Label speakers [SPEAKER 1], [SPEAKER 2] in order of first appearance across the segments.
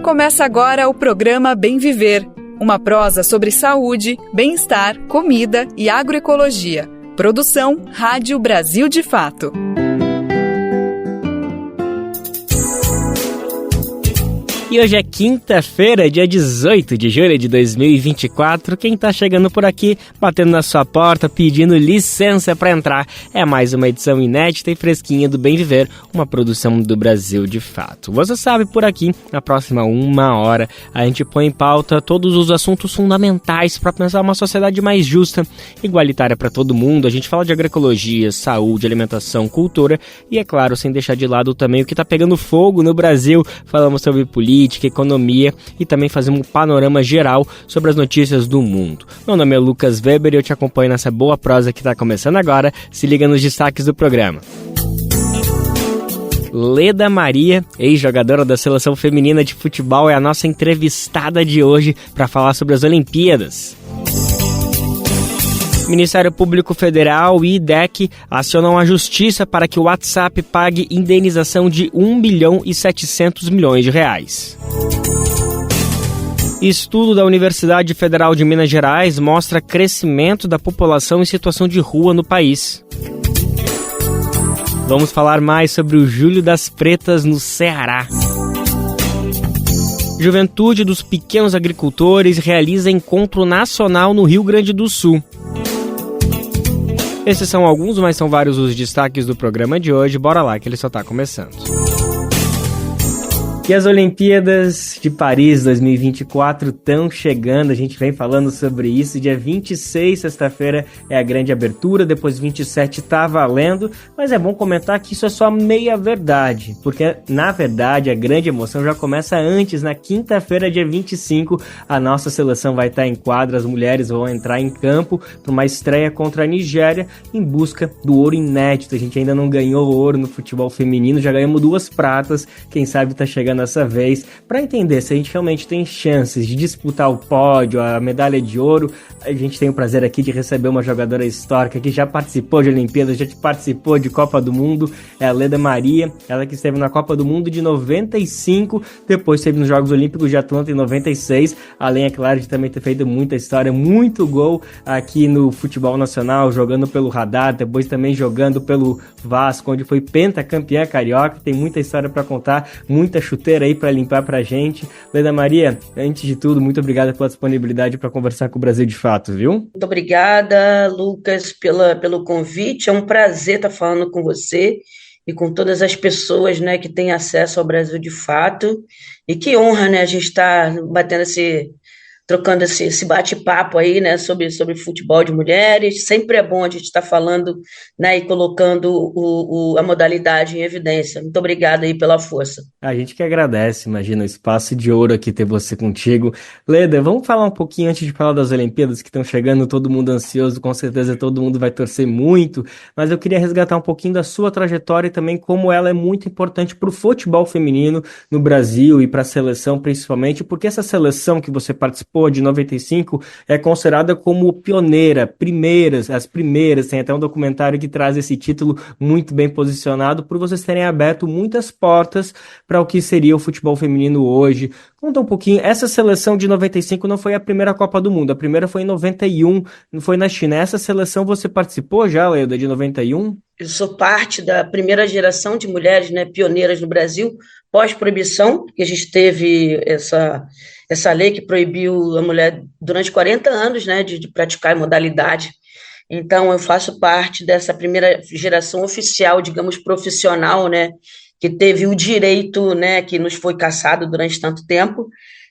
[SPEAKER 1] Começa agora o programa Bem Viver, uma prosa sobre saúde, bem-estar, comida e agroecologia. Produção Rádio Brasil de Fato.
[SPEAKER 2] E hoje é quinta-feira, dia 18 de julho de 2024. Quem tá chegando por aqui, batendo na sua porta, pedindo licença para entrar, é mais uma edição inédita e fresquinha do Bem Viver, uma produção do Brasil de Fato. Você sabe, por aqui, na próxima uma hora, a gente põe em pauta todos os assuntos fundamentais para pensar uma sociedade mais justa, igualitária para todo mundo. A gente fala de agroecologia, saúde, alimentação, cultura e, é claro, sem deixar de lado também o que tá pegando fogo no Brasil. Falamos sobre política, economia e também fazemos um panorama geral sobre as notícias do mundo. Meu nome é Lucas Weber e eu te acompanho nessa boa prosa que está começando agora. Se liga nos destaques do programa. Leda Maria, ex-jogadora da Seleção Feminina de Futebol, é a nossa entrevistada de hoje para falar sobre as Olimpíadas. Ministério Público Federal e IDEC acionam a Justiça para que o WhatsApp pague indenização de 1 bilhão e 700 milhões de reais. Estudo da Universidade Federal de Minas Gerais mostra crescimento da população em situação de rua no país. Vamos falar mais sobre o Julho das Pretas no Ceará. Juventude dos Pequenos Agricultores realiza encontro nacional no Rio Grande do Sul. Esses são alguns, mas são vários os destaques do programa de hoje. Bora lá, que ele só está começando. E as Olimpíadas de Paris 2024 estão chegando, a gente vem falando sobre isso. Dia 26, sexta-feira, é a grande abertura, depois 27 tá valendo, mas é bom comentar que isso é só meia verdade, porque na verdade a grande emoção já começa antes, na quinta-feira, dia 25, a nossa seleção vai estar em quadra, as mulheres vão entrar em campo para uma estreia contra a Nigéria em busca do ouro inédito. A gente ainda não ganhou ouro no futebol feminino, já ganhamos 2 pratas, quem sabe tá chegando dessa vez, para entender se a gente realmente tem chances de disputar o pódio, a medalha de ouro. A gente tem o prazer aqui de receber uma jogadora histórica que já participou de Olimpíadas, já participou de Copa do Mundo, é a Leda Maria, ela que esteve na Copa do Mundo de 95, depois esteve nos Jogos Olímpicos de Atlanta em 96, além, é claro, de também ter feito muita história, muito gol aqui no futebol nacional, jogando pelo Radar, depois também jogando pelo Vasco, onde foi pentacampeã carioca. Tem muita história para contar, muita chuteira aí para limpar pra gente. Leda Maria, antes de tudo, muito obrigada pela disponibilidade para conversar com o Brasil de Fato, viu?
[SPEAKER 3] Muito obrigada, Lucas, pelo convite. É um prazer estar falando com você e com todas as pessoas, né, que têm acesso ao Brasil de Fato. E que honra, né, a gente estar trocando esse bate-papo aí, né, sobre futebol de mulheres. Sempre é bom a gente estar falando, né, e colocando a modalidade em evidência. Muito obrigada aí pela força.
[SPEAKER 2] A gente que agradece, imagina, o espaço de ouro aqui ter você contigo. Leda, vamos falar um pouquinho antes de falar das Olimpíadas que estão chegando, todo mundo ansioso, com certeza todo mundo vai torcer muito, mas eu queria resgatar um pouquinho da sua trajetória e também como ela é muito importante para o futebol feminino no Brasil e para a seleção principalmente, porque essa seleção que você participou de 95 é considerada como pioneira, as primeiras, tem até um documentário que traz esse título muito bem posicionado por vocês terem aberto muitas portas para o que seria o futebol feminino hoje. Conta um pouquinho, essa seleção de 95 não foi a primeira Copa do Mundo, a primeira foi em 91, não foi na China. Essa seleção você participou já, Leda, de 91?
[SPEAKER 3] Eu sou parte da primeira geração de mulheres, né, pioneiras no Brasil, pós-proibição, que a gente teve essa lei que proibiu a mulher durante 40 anos, né, de praticar a modalidade. Então, eu faço parte dessa primeira geração oficial, digamos, profissional, né, que teve o direito, né, que nos foi cassado durante tanto tempo.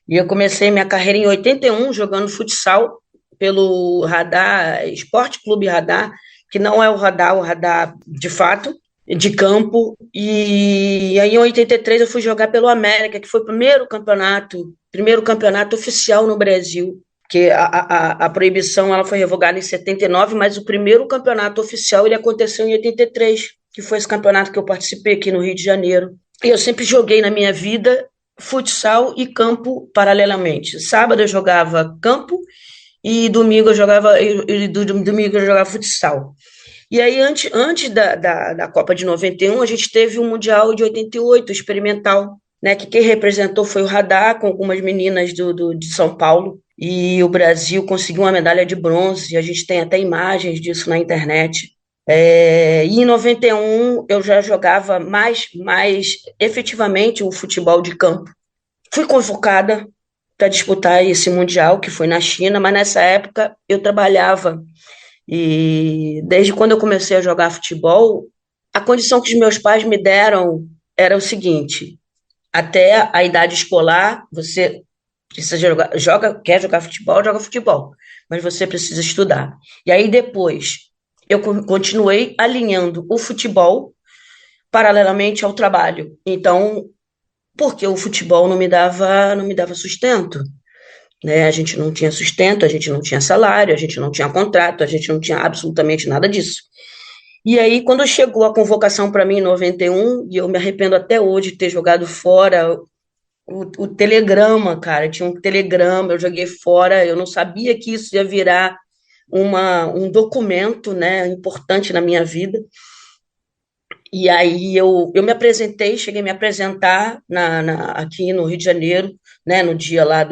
[SPEAKER 3] E eu comecei minha carreira em 81, jogando futsal pelo Radar, Esporte Clube Radar, que não é o Radar de fato, de campo. E aí em 83 eu fui jogar pelo América, que foi o primeiro campeonato oficial no Brasil, que a proibição ela foi revogada em 79, mas o primeiro campeonato oficial ele aconteceu em 83, que foi esse campeonato que eu participei aqui no Rio de Janeiro. E eu sempre joguei na minha vida futsal e campo paralelamente. Sábado eu jogava campo e domingo eu jogava futsal. E aí, antes da Copa de 91, a gente teve o Mundial de 88, experimental, né, que quem representou foi o Radar, com algumas meninas de São Paulo, e o Brasil conseguiu uma medalha de bronze, a gente tem até imagens disso na internet. E em 91 eu já jogava mais efetivamente o futebol de campo. Fui convocada para disputar esse Mundial, que foi na China, mas nessa época eu trabalhava. E desde quando eu comecei a jogar futebol, a condição que os meus pais me deram era o seguinte: até a idade escolar, você precisa quer jogar futebol, joga futebol, mas você precisa estudar. E aí depois eu continuei alinhando o futebol paralelamente ao trabalho. Então, porque o futebol não me dava sustento, né? A gente não tinha sustento, a gente não tinha salário, a gente não tinha contrato, a gente não tinha absolutamente nada disso. E aí, quando chegou a convocação para mim em 91, e eu me arrependo até hoje de ter jogado fora o telegrama, cara, tinha um telegrama, eu joguei fora, eu não sabia que isso ia virar um documento, né, importante na minha vida. E aí eu me apresentei, cheguei a me apresentar aqui no Rio de Janeiro, né, no dia lá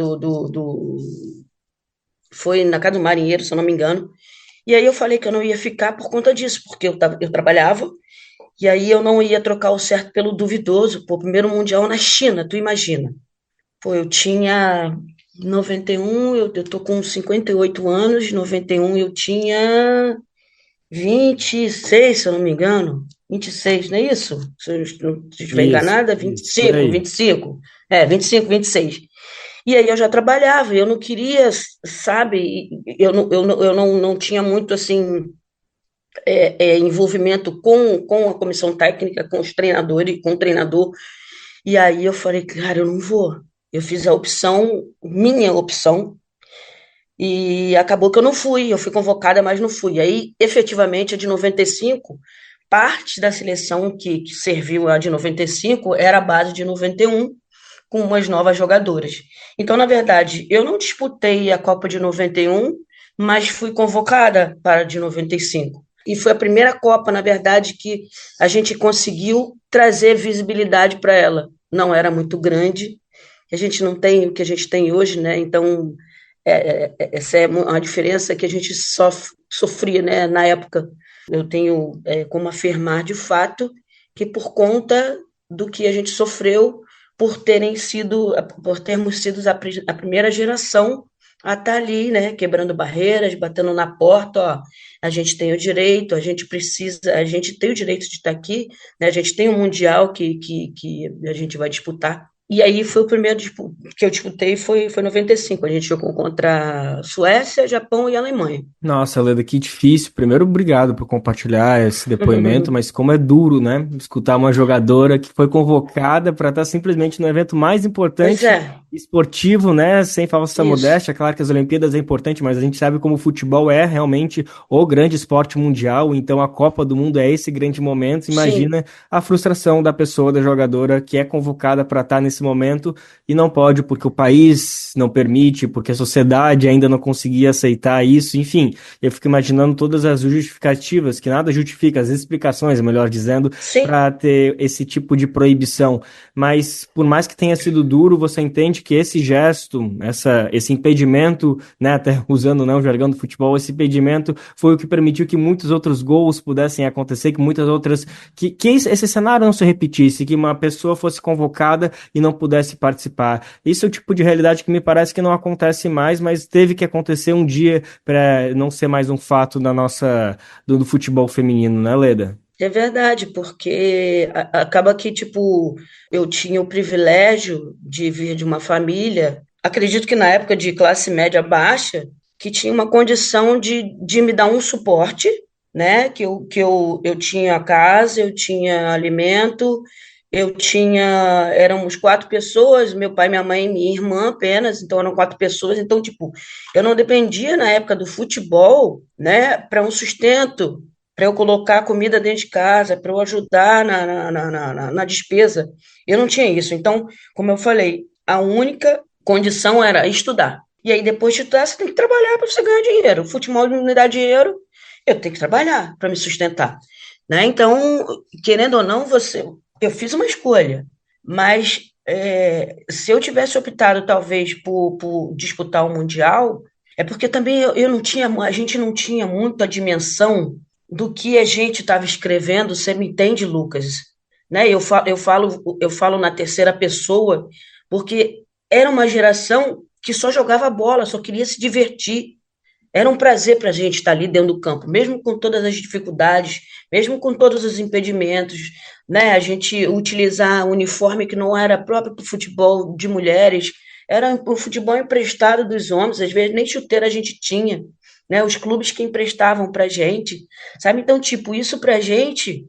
[SPEAKER 3] foi na Casa do Marinheiro, se eu não me engano. E aí eu falei que eu não ia ficar por conta disso, porque eu trabalhava, e aí eu não ia trocar o certo pelo duvidoso. Pô, primeiro mundial na China, tu imagina. Pô, eu tinha 91, eu tô com 58 anos, 91 eu tinha 26, se eu não me engano. 26, não é isso? Se eu não estiver enganada,
[SPEAKER 2] Isso, por
[SPEAKER 3] 25,
[SPEAKER 2] aí.
[SPEAKER 3] 25. 25, 26. E aí eu já trabalhava, eu não queria, sabe, eu não tinha muito, assim, envolvimento com a comissão técnica, com os treinadores, com o treinador. E aí eu falei, cara, eu não vou. Eu fiz a opção, minha opção, e acabou que eu fui convocada, mas não fui. Aí, efetivamente, a de 95, parte da seleção que serviu a de 95 era a base de 91, com umas novas jogadoras. Então, na verdade, eu não disputei a Copa de 91, mas fui convocada para a de 95. E foi a primeira Copa, na verdade, que a gente conseguiu trazer visibilidade para ela. Não era muito grande, a gente não tem o que a gente tem hoje, né? Então, essa é uma diferença que a gente sofria, né, na época. Eu tenho como afirmar de fato que por conta do que a gente sofreu por termos sido a primeira geração a estar ali, né, quebrando barreiras, batendo na porta, ó, a gente tem o direito, a gente tem o direito de estar aqui, né, a gente tem um mundial que a gente vai disputar. E aí foi o primeiro que eu disputei, foi 95. A gente jogou contra a Suécia, Japão e Alemanha.
[SPEAKER 2] Nossa, Leda, que difícil. Primeiro, obrigado por compartilhar esse depoimento, mas como é duro, né? Escutar uma jogadora que foi convocada para estar simplesmente no evento mais
[SPEAKER 3] Pois
[SPEAKER 2] importante
[SPEAKER 3] é,
[SPEAKER 2] esportivo, né? Sem falsa
[SPEAKER 3] isso.
[SPEAKER 2] modéstia. Claro que as Olimpíadas é importante, mas a gente sabe como o futebol é realmente o grande esporte mundial. Então a Copa do Mundo é esse grande momento.
[SPEAKER 3] Sim,
[SPEAKER 2] Imagina a frustração da pessoa, da jogadora que é convocada para estar nesse momento e não pode porque o país não permite, porque a sociedade ainda não conseguia aceitar isso, enfim. Eu fico imaginando todas as justificativas, que nada justifica, as explicações, melhor dizendo,
[SPEAKER 3] sim,
[SPEAKER 2] para ter esse tipo de proibição. Mas, por mais que tenha sido duro, você entende que esse gesto, esse impedimento, né, até usando, né, o jargão do futebol, esse impedimento foi o que permitiu que muitos outros gols pudessem acontecer, que muitas outras. Que esse cenário não se repetisse, que uma pessoa fosse convocada e não pudesse participar. Isso é o tipo de realidade que me parece que não acontece mais, mas teve que acontecer um dia para não ser mais um fato do futebol feminino, né, Leda?
[SPEAKER 3] é verdade, porque acaba que, tipo, eu tinha o privilégio de vir de uma família, acredito que na época de classe média baixa, que tinha uma condição de me dar um suporte, né? Que eu tinha casa, eu tinha alimento, éramos 4 pessoas, meu pai, minha mãe e minha irmã apenas, então eram 4 pessoas, então, tipo, eu não dependia na época do futebol, né, para um sustento, para eu colocar comida dentro de casa, para eu ajudar na despesa. Eu não tinha isso. Então, como eu falei, a única condição era estudar. E aí, depois de estudar, você tem que trabalhar para você ganhar dinheiro. O futebol não me dá dinheiro, eu tenho que trabalhar para me sustentar. Né? Então, querendo ou não, eu fiz uma escolha, mas Se eu tivesse optado, talvez, por disputar o Mundial, é porque também eu não tinha, a gente não tinha muito a dimensão do que a gente estava escrevendo, você me entende, Lucas? Né? Eu falo na terceira pessoa, porque era uma geração que só jogava bola, só queria se divertir. Era um prazer para a gente estar ali dentro do campo, mesmo com todas as dificuldades, mesmo com todos os impedimentos, né? A gente utilizar um uniforme que não era próprio para o futebol de mulheres, era o futebol emprestado dos homens, às vezes nem chuteira a gente tinha, né? Os clubes que emprestavam para a gente, sabe? Então, tipo, isso para a gente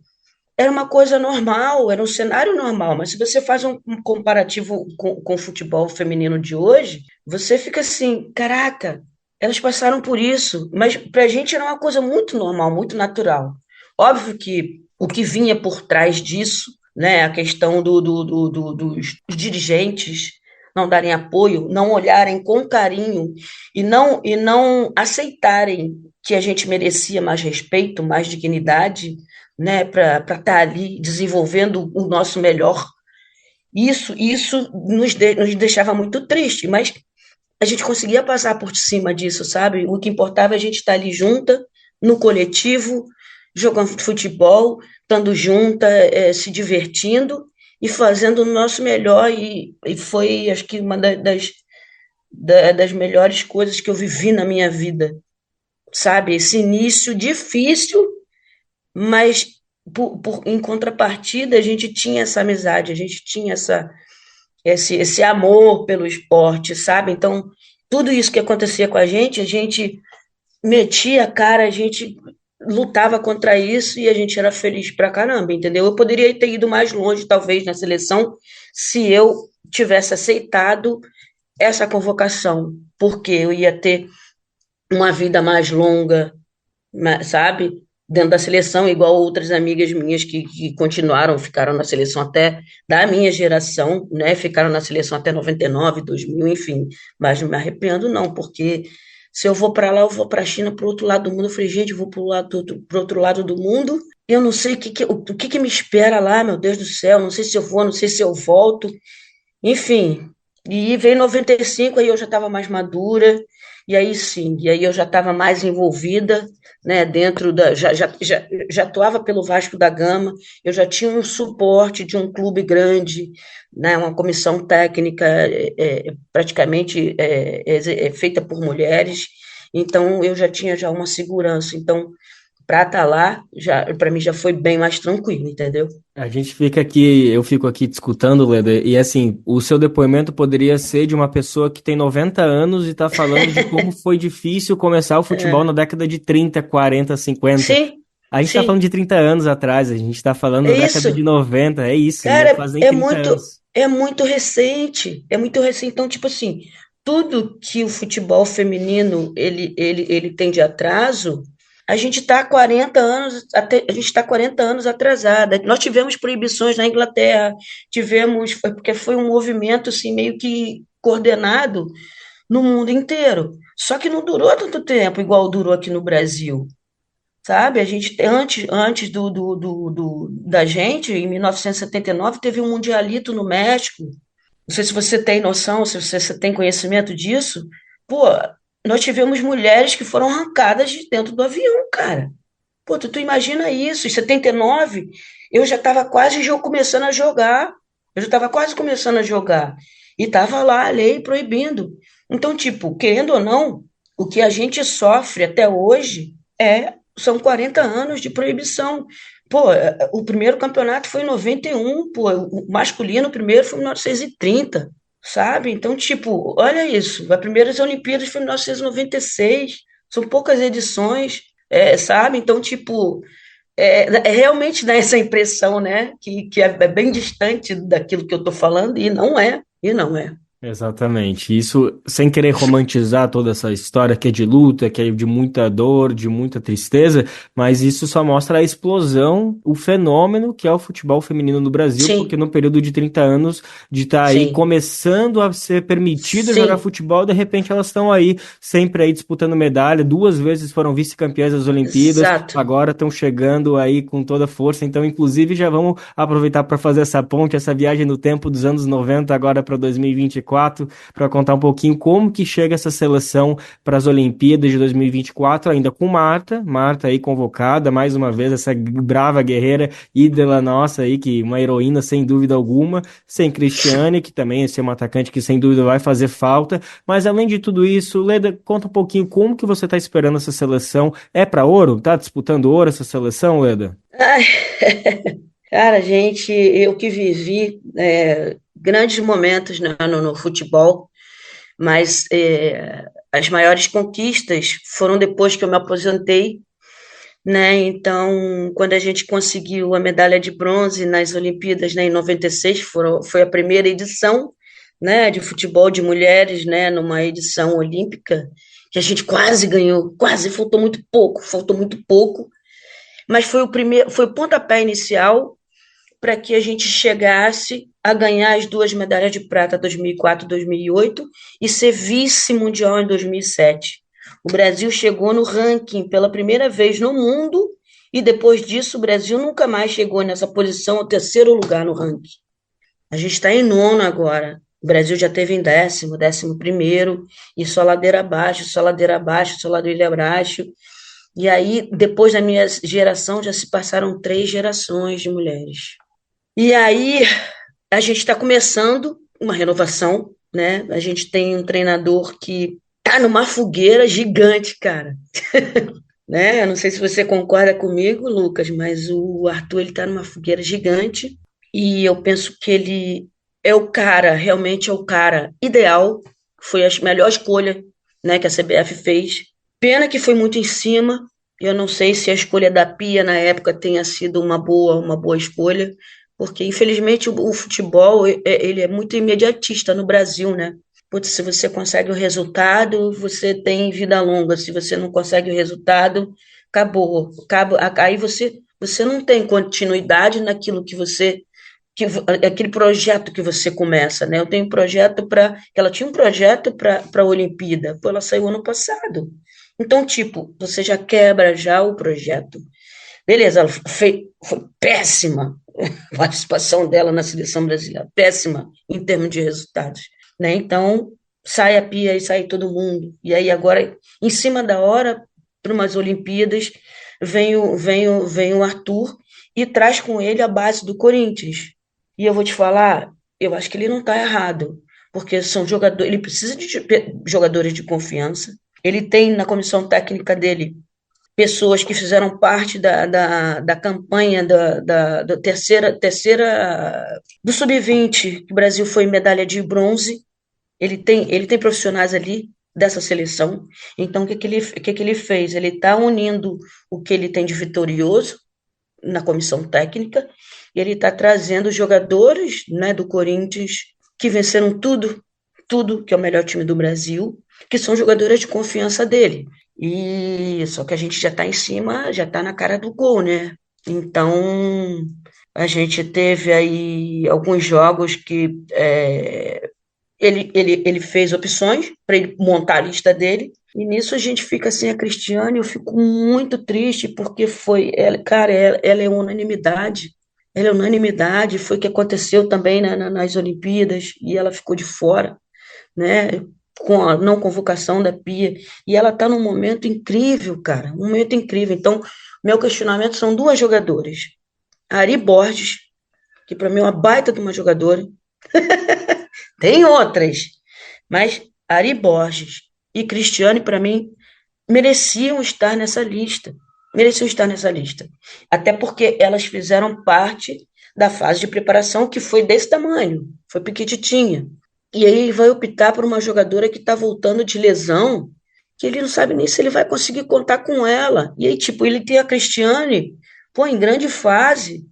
[SPEAKER 3] era uma coisa normal, era um cenário normal, mas se você faz um comparativo com o futebol feminino de hoje, você fica assim, caraca, elas passaram por isso, mas pra gente era uma coisa muito normal, muito natural. Óbvio que o que vinha por trás disso, né, a questão dos dirigentes não darem apoio, não olharem com carinho e não aceitarem que a gente merecia mais respeito, mais dignidade, né, para estar ali desenvolvendo o nosso melhor. Isso nos deixava muito triste, mas a gente conseguia passar por cima disso, sabe? O que importava é a gente estar ali junta, no coletivo, jogando futebol, estando junta, se divertindo e fazendo o nosso melhor. E foi, acho que, uma das melhores coisas que eu vivi na minha vida, sabe? Esse início difícil, mas em contrapartida, a gente tinha essa amizade, a gente tinha esse amor pelo esporte, sabe? Então, tudo isso que acontecia com a gente metia a cara, a gente lutava contra isso e a gente era feliz pra caramba, entendeu? Eu poderia ter ido mais longe, talvez, na seleção, se eu tivesse aceitado essa convocação, porque eu ia ter uma vida mais longa, sabe? Dentro da seleção, igual outras amigas minhas que continuaram, ficaram na seleção até da minha geração, né? Ficaram na seleção até 99, 2000, enfim. Mas não me arrependo, não, porque se eu vou para lá, eu vou para a China, para o outro lado do mundo. Eu falei, gente, eu vou para o outro lado do mundo. Eu não sei o que me espera lá, meu Deus do céu. Não sei se eu vou, não sei se eu volto. Enfim, e veio 95, aí eu já estava mais madura, e aí sim, e aí eu já estava mais envolvida, né, dentro da, já atuava pelo Vasco da Gama, eu já tinha um suporte de um clube grande, né, uma comissão técnica praticamente feita por mulheres, então eu já tinha já uma segurança, então para estar lá, já, para mim já foi bem mais tranquilo, entendeu?
[SPEAKER 2] A gente fica aqui, eu fico aqui te escutando, Leda, e assim, o seu depoimento poderia ser de uma pessoa que tem 90 anos e tá falando de como foi difícil começar o futebol na década de 30, 40, 50.
[SPEAKER 3] Sim,
[SPEAKER 2] A gente tá falando
[SPEAKER 3] sim.
[SPEAKER 2] de 30 anos atrás, a gente tá falando
[SPEAKER 3] É
[SPEAKER 2] da década de
[SPEAKER 3] isso,
[SPEAKER 2] 90, é isso, não
[SPEAKER 3] cara,
[SPEAKER 2] faz nem 30 anos.
[SPEAKER 3] é muito recente, é muito recente. Então, tipo assim, tudo que o futebol feminino ele tem de atraso, a gente está 40 anos, a gente está 40 anos atrasada. Nós tivemos proibições na Inglaterra, porque foi um movimento assim meio que coordenado no mundo inteiro. Só que não durou tanto tempo, igual durou aqui no Brasil. Sabe? A gente, antes da gente, em 1979, teve um mundialito no México. Não sei se você tem noção, se você tem conhecimento disso. Pô, nós tivemos mulheres que foram arrancadas de dentro do avião, cara. Pô, tu imagina isso. Em 79, eu já estava começando a jogar. Eu já estava quase começando a jogar. E estava lá a lei proibindo. Então, tipo, querendo ou não, o que a gente sofre até hoje são 40 anos de proibição. Pô, o primeiro campeonato foi em 91, pô, o masculino primeiro foi em 1930, sabe? Então, tipo, olha isso, as primeiras Olimpíadas foi em 1996, são poucas edições, sabe? Então, tipo, realmente dá essa impressão, né, que é bem distante daquilo que eu tô falando, e não é, e não é.
[SPEAKER 2] Exatamente. Isso sem querer romantizar toda essa história que é de luta, que é de muita dor, de muita tristeza, mas isso só mostra a explosão, o fenômeno que é o futebol feminino no Brasil, porque
[SPEAKER 3] Sim,
[SPEAKER 2] no período de 30 anos de estar aí
[SPEAKER 3] sim,
[SPEAKER 2] começando a ser permitido jogar
[SPEAKER 3] sim,
[SPEAKER 2] futebol, de repente elas estão aí sempre aí disputando medalha, 2 vezes foram vice-campeãs das Olimpíadas,
[SPEAKER 3] exato.
[SPEAKER 2] agora estão chegando aí com toda força, então inclusive já vamos aproveitar para fazer essa ponte, essa viagem no tempo dos anos 90 agora para 2024 para contar um pouquinho como que chega essa seleção para as Olimpíadas de 2024, ainda com Marta aí convocada, mais uma vez, essa brava guerreira ídola nossa aí, que uma heroína sem dúvida alguma, sem Cristiane, que também é uma atacante que sem dúvida vai fazer falta, mas além de tudo isso, Leda, conta um pouquinho como que você está esperando essa seleção, é para ouro? Tá disputando ouro essa seleção, Leda?
[SPEAKER 3] Ai, cara, gente, eu que vivi grandes momentos, né, no futebol, mas as maiores conquistas foram depois que eu me aposentei, né? Então, quando a gente conseguiu a medalha de bronze nas Olimpíadas, né, em 96, foi a primeira edição, né, de futebol de mulheres, né, numa edição olímpica, que a gente quase ganhou, quase, faltou muito pouco, mas foi o pontapé inicial para que a gente chegasse a ganhar as duas medalhas de prata 2004 e 2008 e ser vice-mundial em 2007. O Brasil chegou no ranking pela primeira vez no mundo e depois disso o Brasil nunca mais chegou nessa posição, o terceiro lugar no ranking. A gente está em nono agora. O Brasil já teve em décimo primeiro, e só ladeira abaixo, só ladeira abaixo, só ladeira abaixo. E aí, depois da minha geração, já se passaram 3 gerações de mulheres. E aí, a gente está começando uma renovação, né? A gente tem um treinador que tá numa fogueira gigante, cara. Né? Eu não sei se você concorda comigo, Lucas, mas o Arthur ele tá numa fogueira gigante e eu penso que ele é o cara, realmente é o cara ideal, foi a melhor escolha, né, que a CBF fez. Pena que foi muito em cima. Eu não sei se a escolha da Pia na época tenha sido uma boa escolha, porque infelizmente o futebol ele é muito imediatista no Brasil, né? Putz, se você consegue o resultado, você tem vida longa. Se você não consegue o resultado, acabou. Aí você não tem continuidade naquilo aquele projeto que você começa, né? Eu tenho um projeto para, ela tinha um projeto para a Olimpíada, pô, ela saiu ano passado. Então, tipo, você já quebra já o projeto. Beleza, foi péssima a participação dela na seleção brasileira, péssima em termos de resultados, né? Então, sai a Pia e sai todo mundo. E aí agora, em cima da hora, para umas Olimpíadas, vem o Arthur e traz com ele a base do Corinthians. E eu vou te falar, eu acho que ele não está errado, porque são jogadores, ele precisa de jogadores de confiança. Ele tem na comissão técnica dele pessoas que fizeram parte da campanha da terceira do sub-20, que o Brasil foi medalha de bronze. Ele tem profissionais ali dessa seleção. Então, o que ele fez? Ele está unindo o que ele tem de vitorioso na comissão técnica e ele está trazendo jogadores, né, do Corinthians que venceram tudo, que é o melhor time do Brasil, que são jogadores de confiança dele. E só que a gente já está em cima, já está na cara do gol, né? Então a gente teve aí alguns jogos que ele fez opções para ele montar a lista dele. E nisso a gente fica sem a Cristiane, eu fico muito triste, porque cara, ela é unanimidade. Ela é unanimidade, foi o que aconteceu também nas Olimpíadas, e ela ficou de fora, né? Com a não convocação da Pia. E ela está num momento incrível, cara, um momento incrível. Então, meu questionamento são duas jogadoras. A Ari Borges, que para mim é uma baita de uma jogadora, tem outras, mas Ari Borges e Cristiane, para mim, mereciam estar nessa lista. Mereciam estar nessa lista. Até porque elas fizeram parte da fase de preparação que foi desse tamanho, foi piquititinha. E aí ele vai optar por uma jogadora que está voltando de lesão, que ele não sabe nem se ele vai conseguir contar com ela. E aí, tipo, ele tem a Cristiane, pô, em grande fase.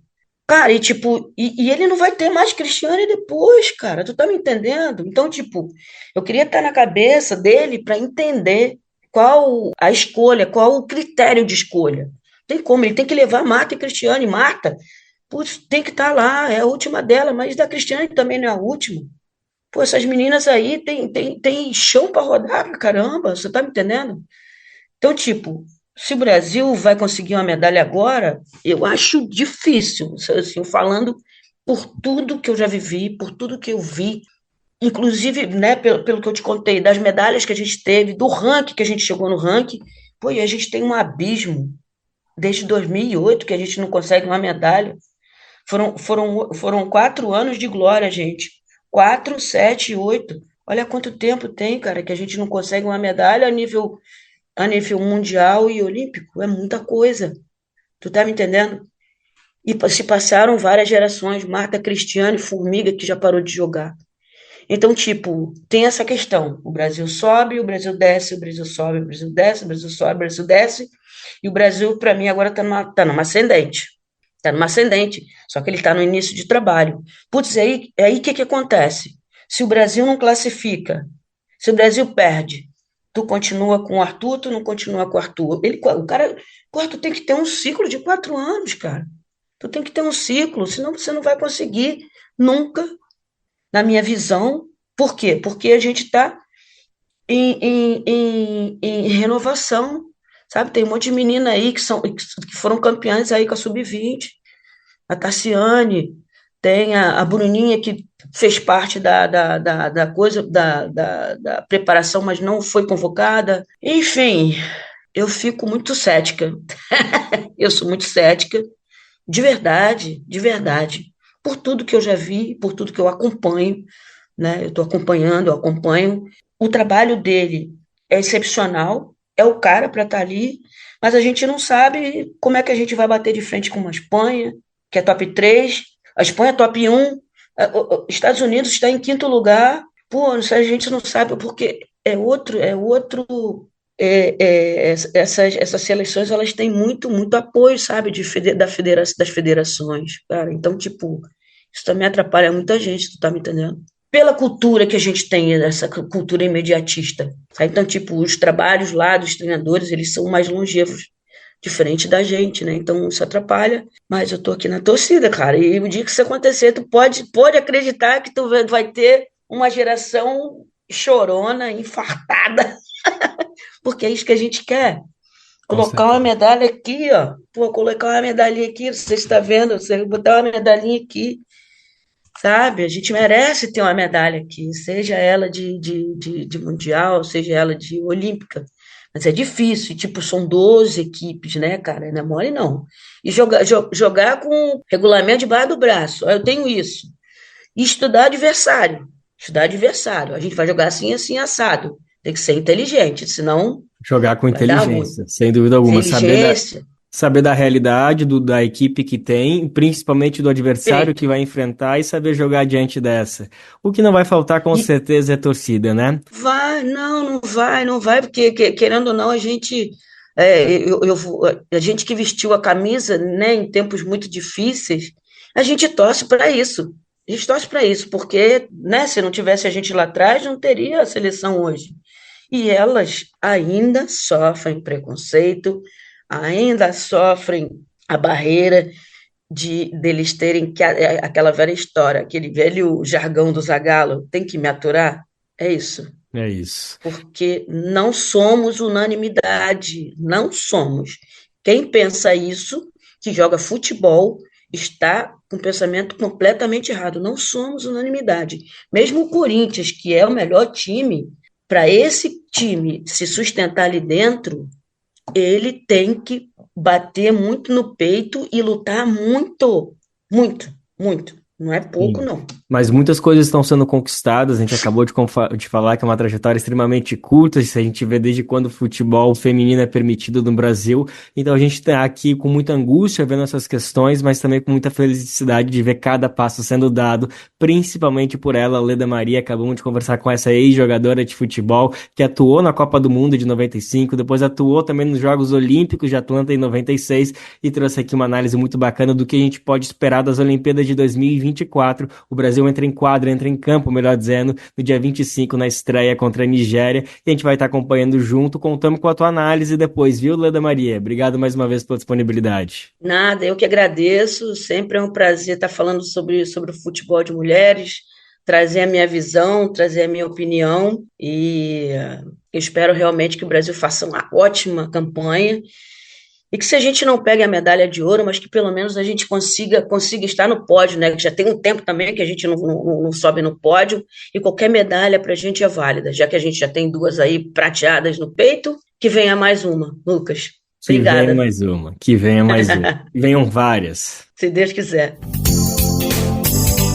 [SPEAKER 3] Cara, e tipo, e ele não vai ter mais Cristiane depois, cara. Tu tá me entendendo? Então, tipo, eu queria estar na cabeça dele para entender qual a escolha, qual o critério de escolha. Tem como, ele tem que levar Marta e Cristiane. Marta, putz, tem que estar lá, é a última dela, mas da Cristiane também não é a última. Pô, essas meninas aí tem chão para rodar pra caramba, você tá me entendendo? Então, tipo, se o Brasil vai conseguir uma medalha agora, eu acho difícil, assim, falando por tudo que eu já vivi, por tudo que eu vi, inclusive, né, pelo que eu te contei, das medalhas que a gente teve, do ranking que a gente chegou no ranking, pô, e a gente tem um abismo desde 2008 que a gente não consegue uma medalha. Foram 4 anos de glória, gente. 4, 7, 8. Olha quanto tempo tem, cara, que a gente não consegue uma medalha a nível mundial e olímpico. É muita coisa. Tu tá me entendendo? E se passaram várias gerações. Marta Cristiane, Formiga, que já parou de jogar. Então, tipo, tem essa questão. O Brasil sobe, o Brasil desce, o Brasil sobe, o Brasil desce, o Brasil sobe, o Brasil desce. E o Brasil, para mim, agora tá numa ascendente. Tá numa ascendente. Só que ele está no início de trabalho. Putz, aí o que que acontece? Se o Brasil não classifica, se o Brasil perde, tu continua com o Arthur, tu não continua com o Arthur. O cara, pô, tu tem que ter um ciclo de 4 anos, cara. Tu tem que ter um ciclo, senão você não vai conseguir nunca, na minha visão. Por quê? Porque a gente está em renovação, sabe? Tem um monte de menina aí que foram campeãs aí com a Sub-20, a Tassiane, tem a Bruninha, que fez parte da coisa, da preparação, mas não foi convocada. Enfim, eu fico muito cética. Eu sou muito cética, de verdade, por tudo que eu já vi, por tudo que eu acompanho, né? Eu estou acompanhando, eu acompanho. O trabalho dele é excepcional, é o cara para estar ali, mas a gente não sabe como é que a gente vai bater de frente com uma Espanha, que é top 3, a Espanha é top 1, Estados Unidos está em quinto lugar. Pô, a gente não sabe, porque essas seleções elas têm muito, muito apoio, sabe, das federações, cara. Então, tipo, isso também atrapalha muita gente, tu tá me entendendo? Pela cultura que a gente tem, essa cultura imediatista. Sabe? Então, tipo, os trabalhos lá dos treinadores, eles são mais longevos, diferente da gente, né? Então, isso atrapalha, mas eu tô aqui na torcida, cara, e o dia que isso acontecer, tu pode acreditar que tu vai ter uma geração chorona, infartada, porque é isso que a gente quer.
[SPEAKER 2] Com
[SPEAKER 3] Colocar uma
[SPEAKER 2] certeza.
[SPEAKER 3] medalha aqui, ó. Pô, colocar uma medalhinha aqui, você está vendo? Você botar uma medalhinha aqui, sabe? A gente merece ter uma medalha aqui, seja ela de mundial, seja ela de olímpica. Mas é difícil, e, tipo, são 12 equipes, né, cara? Não é mole, não. E jogar com regulamento debaixo do braço. Ó, eu tenho isso. E estudar adversário. Estudar adversário. A gente vai jogar assim, assim, assado. Tem que ser inteligente, senão
[SPEAKER 2] Jogar com
[SPEAKER 3] vai dar ruim.
[SPEAKER 2] inteligência, sem dúvida alguma.
[SPEAKER 3] Inteligência.
[SPEAKER 2] Saber da realidade da equipe que tem, principalmente do adversário
[SPEAKER 3] Perfeito.
[SPEAKER 2] que vai enfrentar e saber jogar diante dessa. O que não vai faltar com
[SPEAKER 3] E
[SPEAKER 2] certeza é torcida, né?
[SPEAKER 3] vai, não vai, porque querendo ou não, a gente que vestiu a camisa, né, em tempos muito difíceis, a gente torce para isso. A gente torce para isso, porque, né, se não tivesse a gente lá atrás, não teria a seleção hoje. E elas ainda sofrem preconceito, ainda sofrem a barreira de deles terem aquela velha história, aquele velho jargão do Zagallo, tem que me aturar. É isso,
[SPEAKER 2] É isso.
[SPEAKER 3] porque não somos unanimidade, não somos. Quem pensa isso, que joga futebol, está com o pensamento completamente errado. Não somos unanimidade. Mesmo o Corinthians, que é o melhor time, para esse time se sustentar ali dentro, ele tem que bater muito no peito e lutar muito, muito, muito. Não é pouco,
[SPEAKER 2] Sim.
[SPEAKER 3] não.
[SPEAKER 2] Mas muitas coisas estão sendo conquistadas. A gente acabou de falar que é uma trajetória extremamente curta, se a gente vê desde quando o futebol feminino é permitido no Brasil. Então a gente está aqui com muita angústia vendo essas questões, mas também com muita felicidade de ver cada passo sendo dado, principalmente por ela, Leda Maria. Acabamos de conversar com essa ex-jogadora de futebol que atuou na Copa do Mundo de 95, depois atuou também nos Jogos Olímpicos de Atlanta em 96 e trouxe aqui uma análise muito bacana do que a gente pode esperar das Olimpíadas de 2024. O Brasil entra em quadra, entra em campo, melhor dizendo, no dia 25 na estreia contra a Nigéria, e a gente vai estar acompanhando junto. Contamos com a tua análise depois, viu, Leda Maria? Obrigado mais uma vez pela disponibilidade.
[SPEAKER 3] Nada, eu que agradeço. Sempre é um prazer estar falando sobre o futebol de mulheres, trazer a minha visão, trazer a minha opinião, e eu espero realmente que o Brasil faça uma ótima campanha. E que se a gente não pegue a medalha de ouro, mas que pelo menos a gente consiga estar no pódio, né? Que já tem um tempo também que a gente não sobe no pódio, e qualquer medalha para a gente é válida, já que a gente já tem 2 aí prateadas no peito, que venha mais uma, Lucas. Obrigada.
[SPEAKER 2] Que venha mais uma, que venha mais uma. Venham várias.
[SPEAKER 3] Se Deus quiser.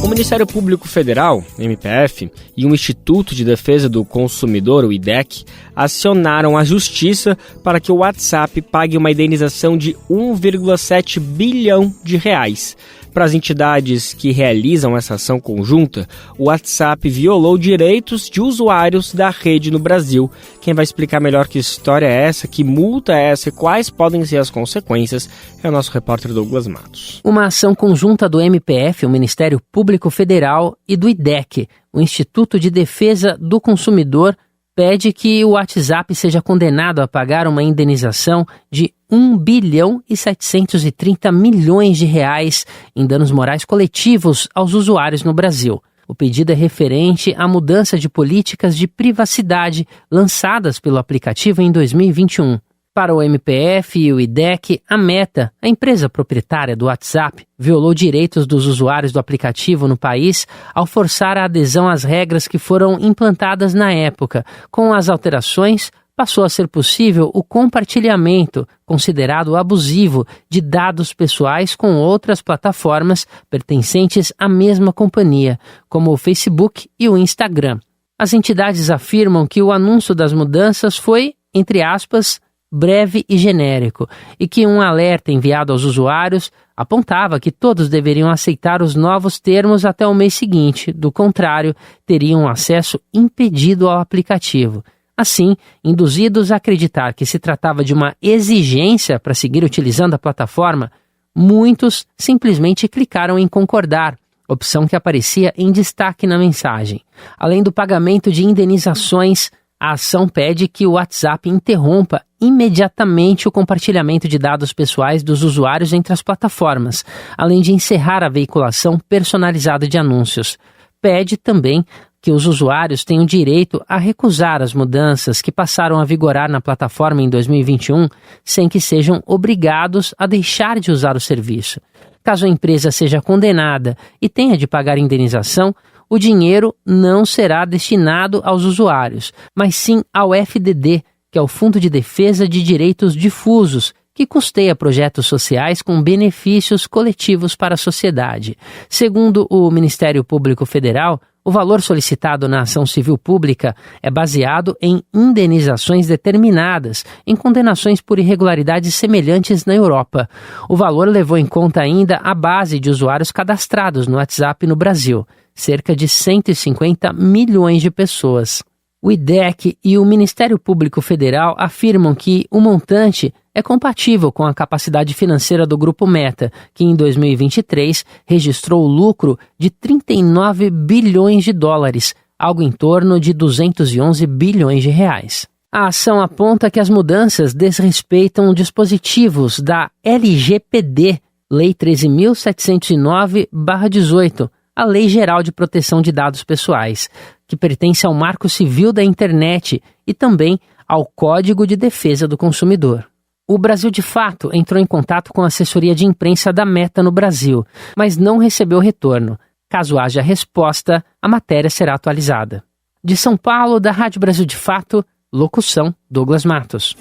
[SPEAKER 4] O Ministério Público Federal, MPF, e o Instituto de Defesa do Consumidor, o IDEC, acionaram a Justiça para que o WhatsApp pague uma indenização de 1,7 bilhão de reais. Para as entidades que realizam essa ação conjunta, o WhatsApp violou direitos de usuários da rede no Brasil. Quem vai explicar melhor que história é essa, que multa é essa e quais podem ser as consequências é o nosso repórter Douglas Matos.
[SPEAKER 5] Uma ação conjunta do MPF, o Ministério Público Federal, e do IDEC, o Instituto de Defesa do Consumidor, pede que o WhatsApp seja condenado a pagar uma indenização de 1 bilhão e 730 milhões de reais em danos morais coletivos aos usuários no Brasil. O pedido é referente à mudança de políticas de privacidade lançadas pelo aplicativo em 2021. Para o MPF e o IDEC, a Meta, a empresa proprietária do WhatsApp, violou direitos dos usuários do aplicativo no país ao forçar a adesão às regras que foram implantadas na época. Com as alterações, passou a ser possível o compartilhamento, considerado abusivo, de dados pessoais com outras plataformas pertencentes à mesma companhia, como o Facebook e o Instagram. As entidades afirmam que o anúncio das mudanças foi, entre aspas, breve e genérico, e que um alerta enviado aos usuários apontava que todos deveriam aceitar os novos termos até o mês seguinte, do contrário, teriam acesso impedido ao aplicativo. Assim, induzidos a acreditar que se tratava de uma exigência para seguir utilizando a plataforma, muitos simplesmente clicaram em concordar, opção que aparecia em destaque na mensagem. Além do pagamento de indenizações, a ação pede que o WhatsApp interrompa imediatamente o compartilhamento de dados pessoais dos usuários entre as plataformas, além de encerrar a veiculação personalizada de anúncios. Pede também que os usuários tenham direito a recusar as mudanças que passaram a vigorar na plataforma em 2021, sem que sejam obrigados a deixar de usar o serviço. Caso a empresa seja condenada e tenha de pagar indenização, o dinheiro não será destinado aos usuários, mas sim ao FDD, que é o Fundo de Defesa de Direitos Difusos, que custeia projetos sociais com benefícios coletivos para a sociedade. Segundo o Ministério Público Federal, o valor solicitado na ação civil pública é baseado em indenizações determinadas em condenações por irregularidades semelhantes na Europa. O valor levou em conta ainda a base de usuários cadastrados no WhatsApp no Brasil, cerca de 150 milhões de pessoas. O IDEC e o Ministério Público Federal afirmam que o montante é compatível com a capacidade financeira do Grupo Meta, que em 2023 registrou lucro de 39 bilhões de dólares, algo em torno de 211 bilhões de reais. A ação aponta que as mudanças desrespeitam dispositivos da LGPD, Lei 13.709/18, a Lei Geral de Proteção de Dados Pessoais, que pertence ao Marco Civil da Internet e também ao Código de Defesa do Consumidor. O Brasil de Fato entrou em contato com a assessoria de imprensa da Meta no Brasil, mas não recebeu retorno. Caso haja resposta, a matéria será atualizada. De São Paulo, da Rádio Brasil de Fato, locução Douglas Matos.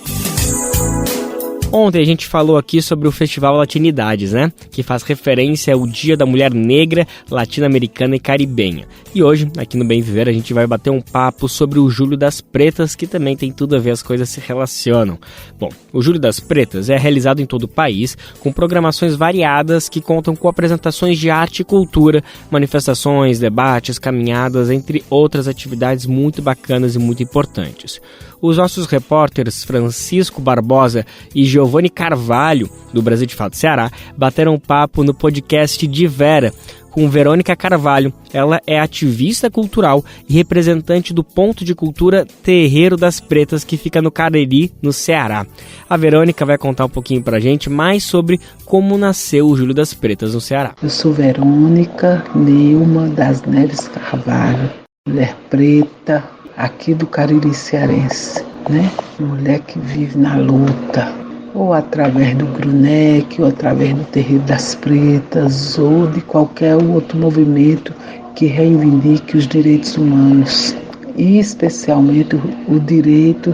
[SPEAKER 4] Ontem a gente falou aqui sobre o Festival Latinidades, né? Que faz referência ao Dia da Mulher Negra, Latino-Americana e Caribenha. E hoje, aqui no Bem Viver, a gente vai bater um papo sobre o Julho das Pretas, que também tem tudo a ver, as coisas se relacionam. Bom, o Julho das Pretas é realizado em todo o país, com programações variadas que contam com apresentações de arte e cultura, manifestações, debates, caminhadas, entre outras atividades muito bacanas e muito importantes. Os nossos repórteres Francisco Barbosa e Giovanni Carvalho, do Brasil de Fato Ceará, bateram papo no podcast de Vera, com Verônica Carvalho. Ela é ativista cultural e representante do Ponto de Cultura Terreiro das Pretas, que fica no Cariri, no Ceará. A Verônica vai contar um pouquinho pra gente mais sobre como nasceu o Julho das Pretas no Ceará.
[SPEAKER 6] Eu sou Verônica Neuma das Neves Carvalho, mulher preta, aqui do Cariri cearense, né? Mulher que vive na luta, ou através do Grunec, ou através do Terreiro das Pretas, ou de qualquer outro movimento que reivindique os direitos humanos, e especialmente o direito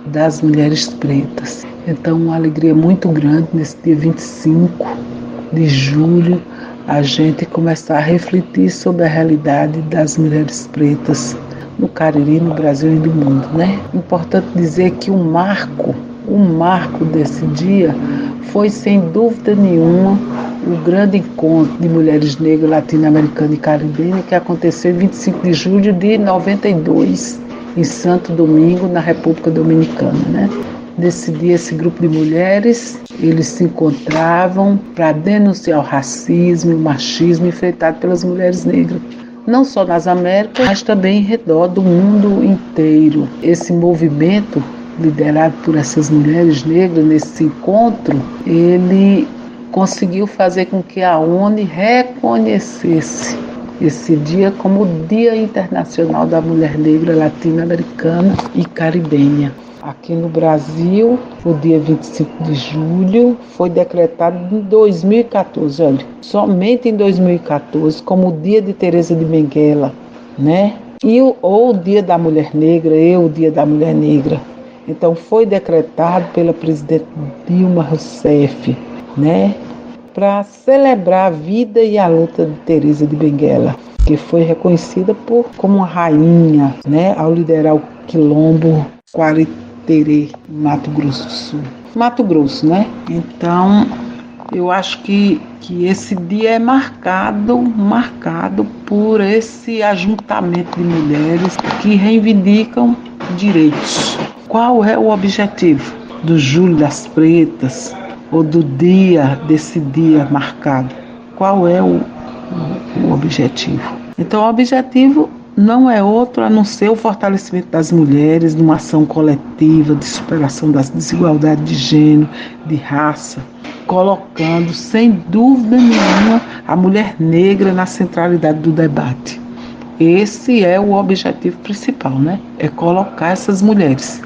[SPEAKER 6] das mulheres pretas. Então, uma alegria muito grande nesse dia 25 de julho, a gente começar a refletir sobre a realidade das mulheres pretas no Cariri, no Brasil e no mundo, né? Importante dizer que o marco desse dia foi, sem dúvida nenhuma, o grande encontro de mulheres negras, latino-americanas e caribenhas, que aconteceu em 25 de julho de 92, em Santo Domingo, na República Dominicana, né? Nesse dia, esse grupo de mulheres, eles se encontravam para denunciar o racismo e o machismo enfrentado pelas mulheres negras, não só nas Américas, mas também em redor do mundo inteiro. Esse movimento, liderado por essas mulheres negras, nesse encontro, ele conseguiu fazer com que a ONU reconhecesse esse dia como o Dia Internacional da Mulher Negra Latino-Americana e Caribenha. Aqui no Brasil, o dia 25 de julho foi decretado em 2014, olha, somente em 2014, como o Dia de Teresa de Benguela, né? Ou o Dia da Mulher Negra, o Dia da Mulher Negra. Então foi decretado pela presidente Dilma Rousseff, né? Para celebrar a vida e a luta de Teresa de Benguela, que foi reconhecida como uma rainha, né? Ao liderar o quilombo Quariterê, Mato Grosso do Sul. Mato Grosso, né? Então, eu acho que esse dia é marcado por esse ajuntamento de mulheres que reivindicam direitos. Qual é o objetivo do Julho das Pretas, ou desse dia marcado? Qual é o objetivo? Então, o objetivo não é outro a não ser o fortalecimento das mulheres numa ação coletiva de superação das desigualdades de gênero, de raça, colocando, sem dúvida nenhuma, a mulher negra na centralidade do debate. Esse é o objetivo principal, né? É colocar essas mulheres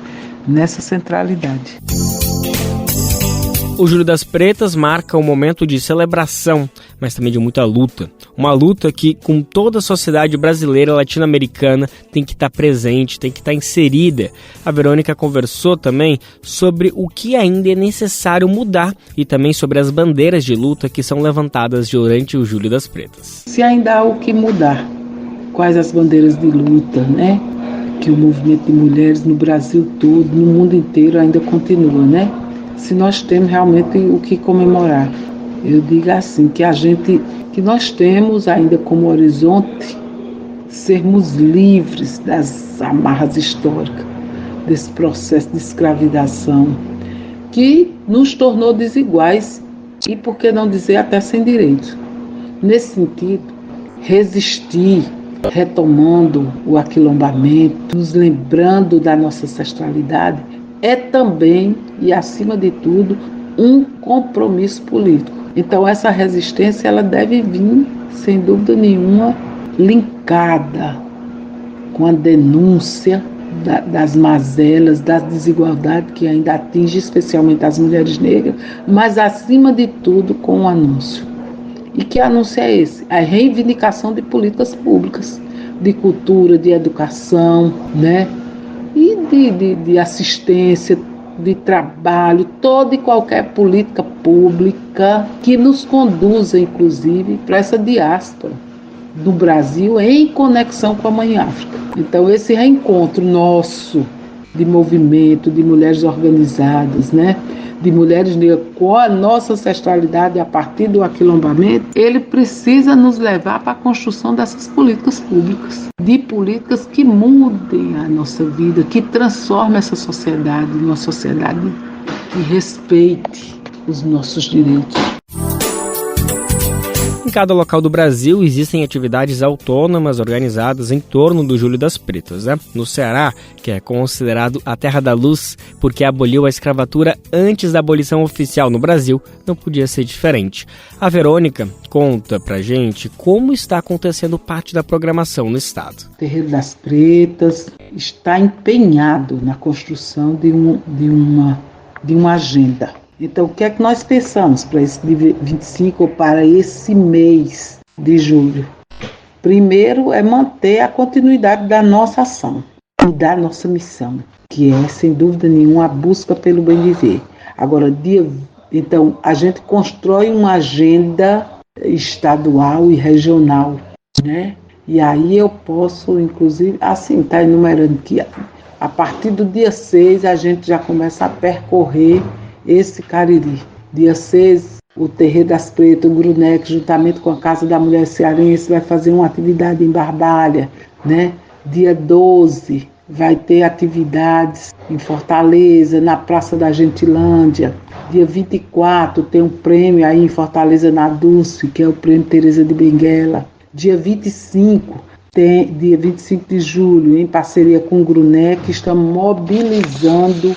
[SPEAKER 6] nessa centralidade.
[SPEAKER 4] O Julho das Pretas marca um momento de celebração, mas também de muita luta. Uma luta que, com toda a sociedade brasileira latino-americana, tem que estar presente, tem que estar inserida. A Verônica conversou também sobre o que ainda é necessário mudar e também sobre as bandeiras de luta que são levantadas durante o Julho das Pretas.
[SPEAKER 6] Se ainda há o que mudar, quais as bandeiras de luta, né? Que o movimento de mulheres no Brasil todo, no mundo inteiro, ainda continua, né? Se nós temos realmente o que comemorar. Eu digo assim, que nós temos ainda como horizonte sermos livres das amarras históricas, desse processo de escravização, que nos tornou desiguais e, por que não dizer, até sem direitos. Nesse sentido, resistir, retomando o aquilombamento, nos lembrando da nossa ancestralidade, é também, e acima de tudo, um compromisso político. Então, essa resistência ela deve vir, sem dúvida nenhuma, linkada com a denúncia das mazelas, das desigualdades que ainda atinge especialmente as mulheres negras, mas, acima de tudo, com um anúncio. E que anúncio é esse? A reivindicação de políticas públicas, de cultura, de educação, né? E de assistência, de trabalho, toda e qualquer política pública que nos conduza, inclusive, para essa diáspora do Brasil em conexão com a Mãe África. Então, esse reencontro nosso de movimento, de mulheres organizadas, né? De mulheres negras com a nossa ancestralidade a partir do aquilombamento, ele precisa nos levar para a construção dessas políticas públicas, de políticas que mudem a nossa vida, que transformem essa sociedade numa sociedade que respeite os nossos direitos.
[SPEAKER 4] Em cada local do Brasil existem atividades autônomas organizadas em torno do Júlio das Pretas, né? No Ceará, que é considerado a terra da luz porque aboliu a escravatura antes da abolição oficial no Brasil, não podia ser diferente. A Verônica conta pra gente como está acontecendo parte da programação no estado.
[SPEAKER 6] O Terreiro das Pretas está empenhado na construção de uma agenda. Então, o que é que nós pensamos para esse dia 25 ou para esse mês de julho? Primeiro é manter a continuidade da nossa ação e da nossa missão, que é, sem dúvida nenhuma, a busca pelo bem viver. Agora, então, a gente constrói uma agenda estadual e regional, né? E aí eu posso, inclusive, assim, está enumerando que a partir do dia 6 a gente já começa a percorrer esse Cariri. Dia 6, o Terreiro das Pretas, o Grunec, juntamente com a Casa da Mulher Cearense, vai fazer uma atividade em Barbalha, né? Dia 12, vai ter atividades em Fortaleza, na Praça da Gentilândia. Dia 24, tem um prêmio aí em Fortaleza, na Dulce, que é o Prêmio Teresa de Benguela. Dia 25, dia 25 de julho, em parceria com o Grunec, estamos mobilizando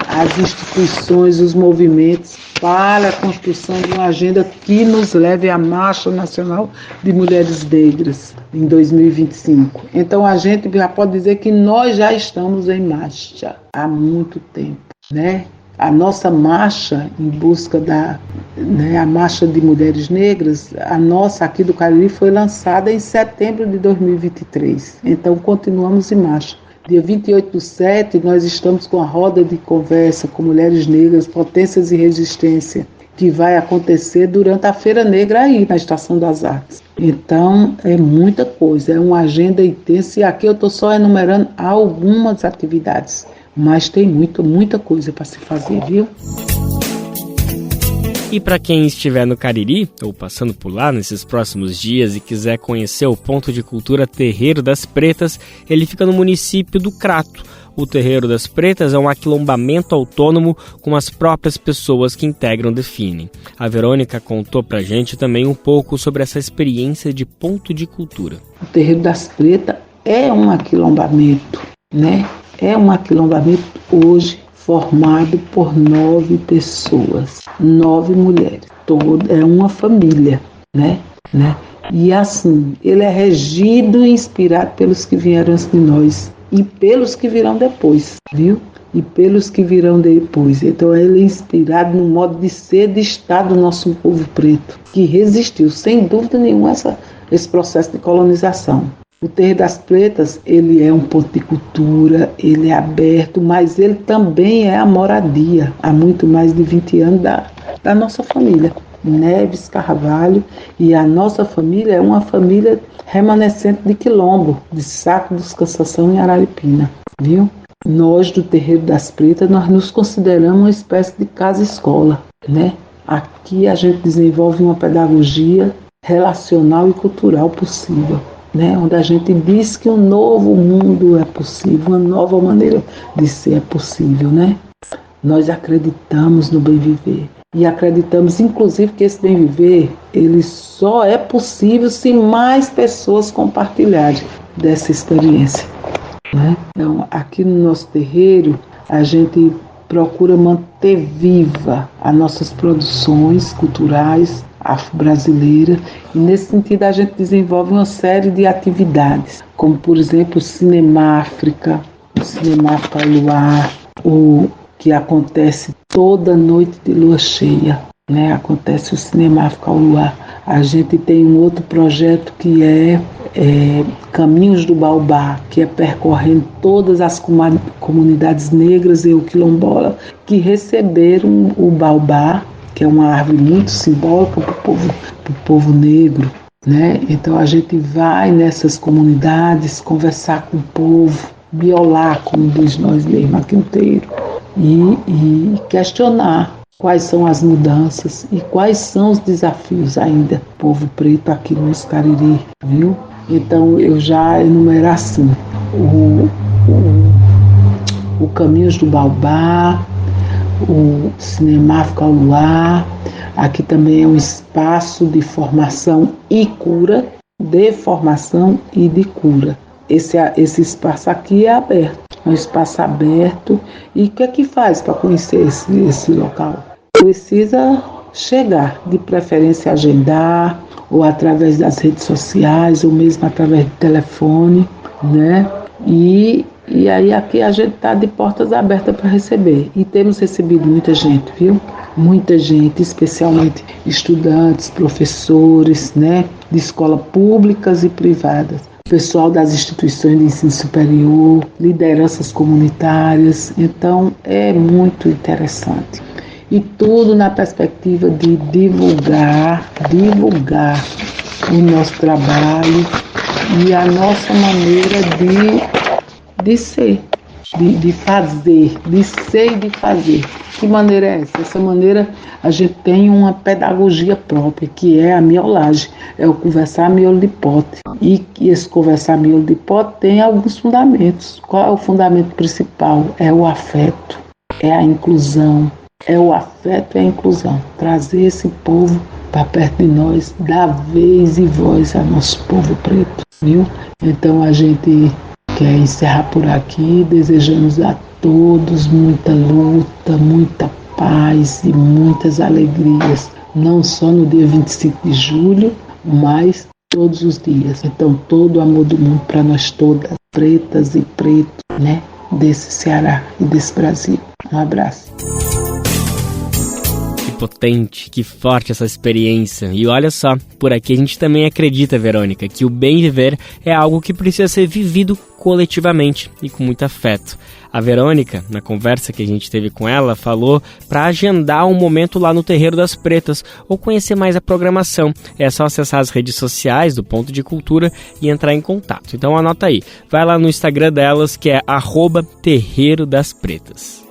[SPEAKER 6] as instituições, os movimentos para a construção de uma agenda que nos leve à Marcha Nacional de Mulheres Negras em 2025. Então a gente já pode dizer que nós já estamos em marcha há muito tempo, né? A nossa marcha em busca a Marcha de Mulheres Negras, a nossa aqui do Cariri foi lançada em setembro de 2023. Então continuamos em marcha. Dia 28/7, nós estamos com a roda de conversa com mulheres negras, potências e resistência, que vai acontecer durante a Feira Negra aí, na Estação das Artes. Então, é muita coisa, é uma agenda intensa, e aqui eu estou só enumerando algumas atividades, mas tem muita coisa para se fazer, viu?
[SPEAKER 4] E para quem estiver no Cariri, ou passando por lá nesses próximos dias e quiser conhecer o ponto de cultura Terreiro das Pretas, ele fica no município do Crato. O Terreiro das Pretas é um aquilombamento autônomo com as próprias pessoas que integram definem. A Verônica contou pra gente também um pouco sobre essa experiência de ponto de cultura.
[SPEAKER 6] O Terreiro das Pretas é um aquilombamento, né? É um aquilombamento hoje formado por 9 pessoas, 9 mulheres. É uma família, né? E assim, ele é regido e inspirado pelos que vieram antes de nós e pelos que virão depois, viu? E pelos que virão depois. Então ele é inspirado no modo de ser, de estar do nosso povo preto, que resistiu, sem dúvida nenhuma, esse processo de colonização. O Terreiro das Pretas, ele é um ponto de cultura, ele é aberto, mas ele também é a moradia, há muito mais de 20 anos, da nossa família. Neves Carvalho, e a nossa família é uma família remanescente de quilombo, de Saco dos Cansação em Araripina, viu? Nós do Terreiro das Pretas, nós nos consideramos uma espécie de casa-escola, né? Aqui a gente desenvolve uma pedagogia relacional e cultural possível, né? Onde a gente diz que um novo mundo é possível, uma nova maneira de ser é possível, né? Nós acreditamos no bem viver e acreditamos, inclusive, que esse bem viver ele só é possível se mais pessoas compartilharem dessa experiência, né? Então, aqui no nosso terreiro, a gente procura manter viva as nossas produções culturais afro-brasileiras, e nesse sentido a gente desenvolve uma série de atividades, como por exemplo o Cinema África, o Cinema África ao Luar, o que acontece toda noite de lua cheia, né? Acontece o Cinema África ao Luar. A gente tem um outro projeto que é Caminhos do Baobá, que é percorrendo todas as comunidades negras e o quilombola que receberam o baobá, que é uma árvore muito simbólica para o povo negro, né? Então a gente vai nessas comunidades conversar com o povo, biolar, como diz nós mesmos aqui inteiro, e questionar quais são as mudanças e quais são os desafios ainda do povo preto aqui no Cariri, viu? Então eu já enumero assim, o Caminhos do Baobá, o Cinemático ao Luar. Aqui também é um espaço de formação e cura, de formação e de cura. Esse espaço aqui é aberto, é um espaço aberto. E o que é que faz para conhecer esse local? Precisa chegar, de preferência agendar, ou através das redes sociais, ou mesmo através do telefone, né? E aí aqui a gente está de portas abertas para receber. E temos recebido muita gente, viu? Muita gente, especialmente estudantes, professores, né? De escolas públicas e privadas. Pessoal das instituições de ensino superior, lideranças comunitárias. Então é muito interessante. E tudo na perspectiva de divulgar o nosso trabalho e a nossa maneira de ser, de fazer, de ser e de fazer. Que maneira é essa? Essa maneira a gente tem uma pedagogia própria, que é a miolagem, é o conversar miolo de pote. E esse conversar miolo de pote tem alguns fundamentos. Qual é o fundamento principal? É o afeto, é a inclusão. É o afeto e a inclusão. Trazer esse povo para perto de nós, dar vez e voz ao nosso povo preto, viu? Então a gente quer encerrar por aqui, desejamos a todos muita luta, muita paz e muitas alegrias, não só no dia 25 de julho, mas todos os dias. Então todo o amor do mundo para nós todas, pretas e pretos, né? Desse Ceará e desse Brasil. Um abraço.
[SPEAKER 4] Potente, que forte essa experiência. E olha só, por aqui a gente também acredita, Verônica, que o bem viver é algo que precisa ser vivido coletivamente e com muito afeto. A Verônica, na conversa que a gente teve com ela, falou para agendar um momento lá no Terreiro das Pretas ou conhecer mais a programação. É só acessar as redes sociais do Ponto de Cultura e entrar em contato. Então anota aí, vai lá no Instagram delas, que é @Terreiro das Pretas.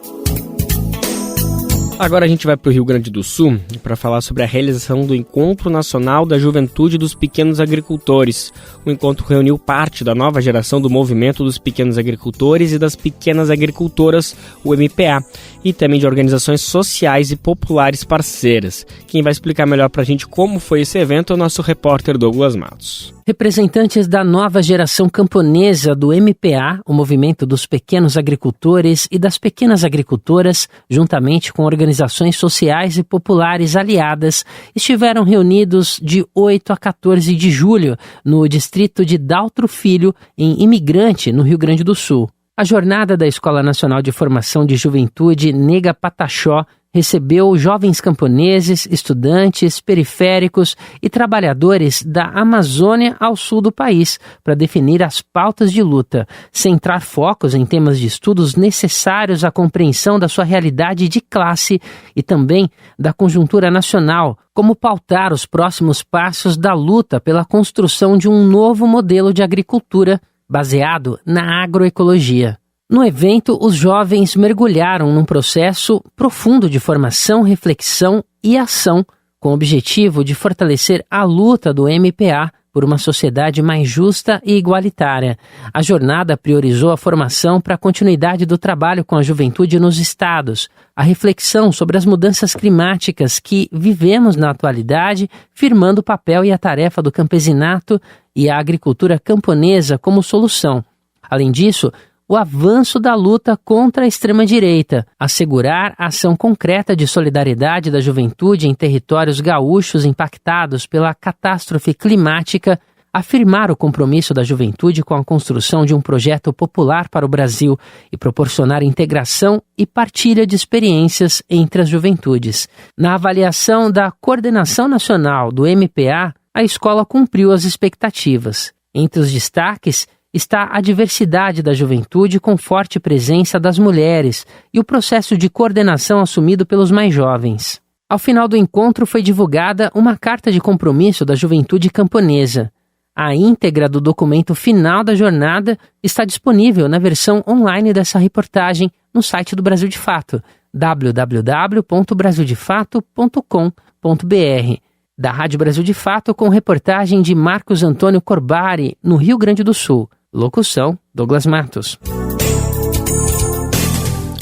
[SPEAKER 4] Agora a gente vai para o Rio Grande do Sul para falar sobre a realização do Encontro Nacional da Juventude dos Pequenos Agricultores. O encontro reuniu parte da nova geração do movimento dos pequenos agricultores e das pequenas agricultoras, o MPA, e também de organizações sociais e populares parceiras. Quem vai explicar melhor para a gente como foi esse evento é o nosso repórter Douglas Matos.
[SPEAKER 5] Representantes da nova geração camponesa do MPA, o movimento dos pequenos agricultores e das pequenas agricultoras, juntamente com organizações sociais e populares aliadas, estiveram reunidos de 8 a 14 de julho no distrito de Daltro Filho, em Imigrante, no Rio Grande do Sul. A jornada da Escola Nacional de Formação de Juventude Nega Pataxó recebeu jovens camponeses, estudantes, periféricos e trabalhadores da Amazônia ao sul do país para definir as pautas de luta, centrar focos em temas de estudos necessários à compreensão da sua realidade de classe e também da conjuntura nacional, como pautar os próximos passos da luta pela construção de um novo modelo de agricultura baseado na agroecologia. No evento, os jovens mergulharam num processo profundo de formação, reflexão e ação, com o objetivo de fortalecer a luta do MPA por uma sociedade mais justa e igualitária. A jornada priorizou a formação para a continuidade do trabalho com a juventude nos estados, a reflexão sobre as mudanças climáticas que vivemos na atualidade, firmando o papel e a tarefa do campesinato e a agricultura camponesa como solução. Além disso, o avanço da luta contra a extrema-direita, assegurar a ação concreta de solidariedade da juventude em territórios gaúchos impactados pela catástrofe climática, afirmar o compromisso da juventude com a construção de um projeto popular para o Brasil e proporcionar integração e partilha de experiências entre as juventudes. Na avaliação da Coordenação Nacional do MPA, a escola cumpriu as expectativas. Entre os destaques está a diversidade da juventude com forte presença das mulheres e o processo de coordenação assumido pelos mais jovens. Ao final do encontro foi divulgada uma carta de compromisso da juventude camponesa. A íntegra do documento final da jornada está disponível na versão online dessa reportagem no site do Brasil de Fato, www.brasildefato.com.br. Da Rádio Brasil de Fato, com reportagem de Marcos Antônio Corbari, no Rio Grande do Sul. Locução, Douglas Matos.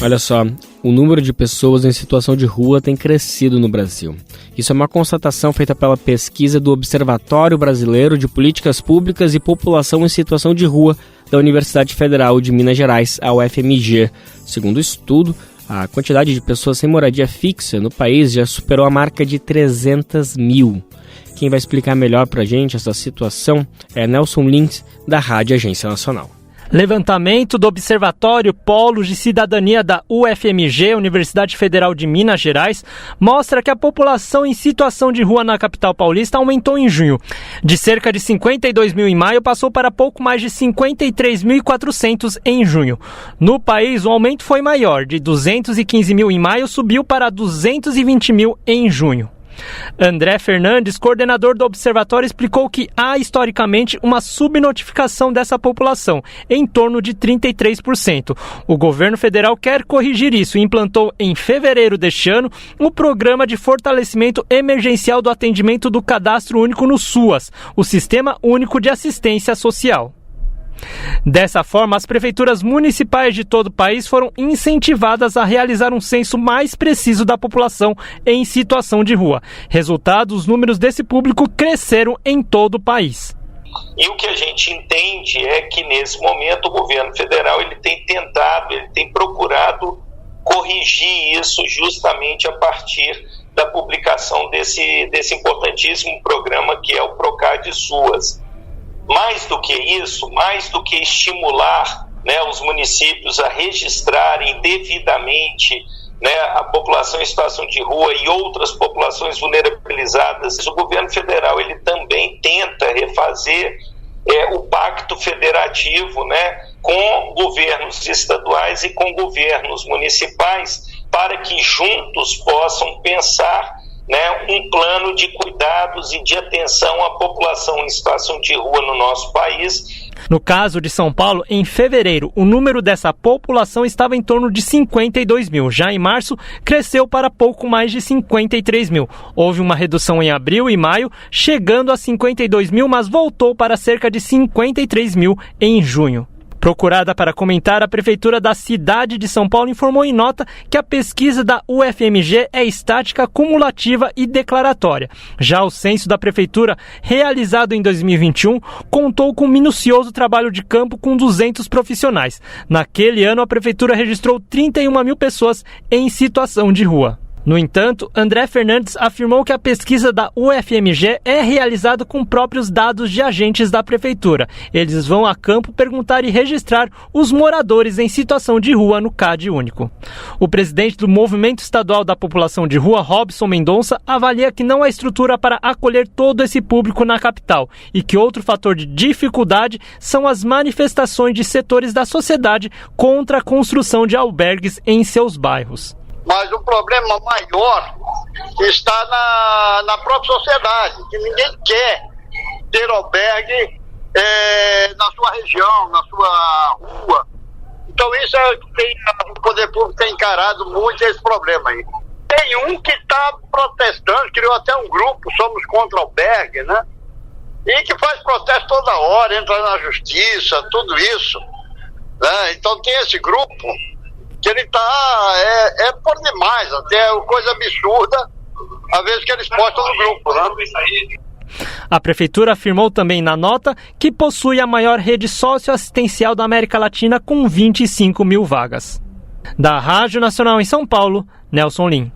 [SPEAKER 4] Olha só, o número de pessoas em situação de rua tem crescido no Brasil. Isso é uma constatação feita pela pesquisa do Observatório Brasileiro de Políticas Públicas e População em Situação de Rua da Universidade Federal de Minas Gerais, a UFMG. Segundo o estudo, a quantidade de pessoas sem moradia fixa no país já superou a marca de 300 mil. Quem vai explicar melhor para a gente essa situação é Nelson Lins, da Rádio Agência Nacional.
[SPEAKER 7] Levantamento do Observatório Polos de Cidadania da UFMG, Universidade Federal de Minas Gerais, mostra que a população em situação de rua na capital paulista aumentou em junho. De cerca de 52 mil em maio, passou para pouco mais de 53.400 em junho. No país, o aumento foi maior, de 215 mil em maio, subiu para 220 mil em junho. André Fernandes, coordenador do observatório, explicou que há historicamente uma subnotificação dessa população, em torno de 33%. O governo federal quer corrigir isso e implantou em fevereiro deste ano o Programa de Fortalecimento Emergencial do Atendimento do Cadastro Único no SUAS, o Sistema Único de Assistência Social. Dessa forma, as prefeituras municipais de todo o país foram incentivadas a realizar um censo mais preciso da população em situação de rua. Resultado, os números desse público cresceram em todo o país.
[SPEAKER 8] E o que a gente entende é que, nesse momento, o governo federal ele tem procurado corrigir isso justamente a partir da publicação desse importantíssimo programa que é o Procad SUAS. Mais do que isso, mais do que estimular, os municípios a registrarem devidamente, a população em situação de rua e outras populações vulnerabilizadas, o governo federal ele também tenta refazer o pacto federativo, com governos estaduais e com governos municipais, para que juntos possam pensar um plano de cuidados e de atenção à população em situação de rua no nosso país.
[SPEAKER 7] No caso de São Paulo, em fevereiro, o número dessa população estava em torno de 52 mil. Já em março, cresceu para pouco mais de 53 mil. Houve uma redução em abril e maio, chegando a 52 mil, mas voltou para cerca de 53 mil em junho. Procurada para comentar, a Prefeitura da cidade de São Paulo informou em nota que a pesquisa da UFMG é estática, cumulativa e declaratória. Já o censo da Prefeitura, realizado em 2021, contou com um minucioso trabalho de campo com 200 profissionais. Naquele ano, a Prefeitura registrou 31 mil pessoas em situação de rua. No entanto, André Fernandes afirmou que a pesquisa da UFMG é realizada com próprios dados de agentes da Prefeitura. Eles vão a campo perguntar e registrar os moradores em situação de rua no CAD único. O presidente do Movimento Estadual da População de Rua, Robson Mendonça, avalia que não há estrutura para acolher todo esse público na capital e que outro fator de dificuldade são as manifestações de setores da sociedade contra a construção de albergues em seus bairros.
[SPEAKER 9] Mas o problema maior está na própria sociedade, que ninguém quer ter albergue na sua região, na sua rua. Então isso o poder público tem encarado muito esse problema aí. Tem um que está protestando, criou até um grupo, Somos Contra Albergue, e que faz protesto toda hora, entra na justiça, tudo isso. Então tem esse grupo que ele é por demais, até coisa absurda, às vezes que eles postam no grupo,
[SPEAKER 7] A Prefeitura afirmou também na nota que possui a maior rede socioassistencial da América Latina com 25 mil vagas. Da Rádio Nacional em São Paulo, Nelson Lim.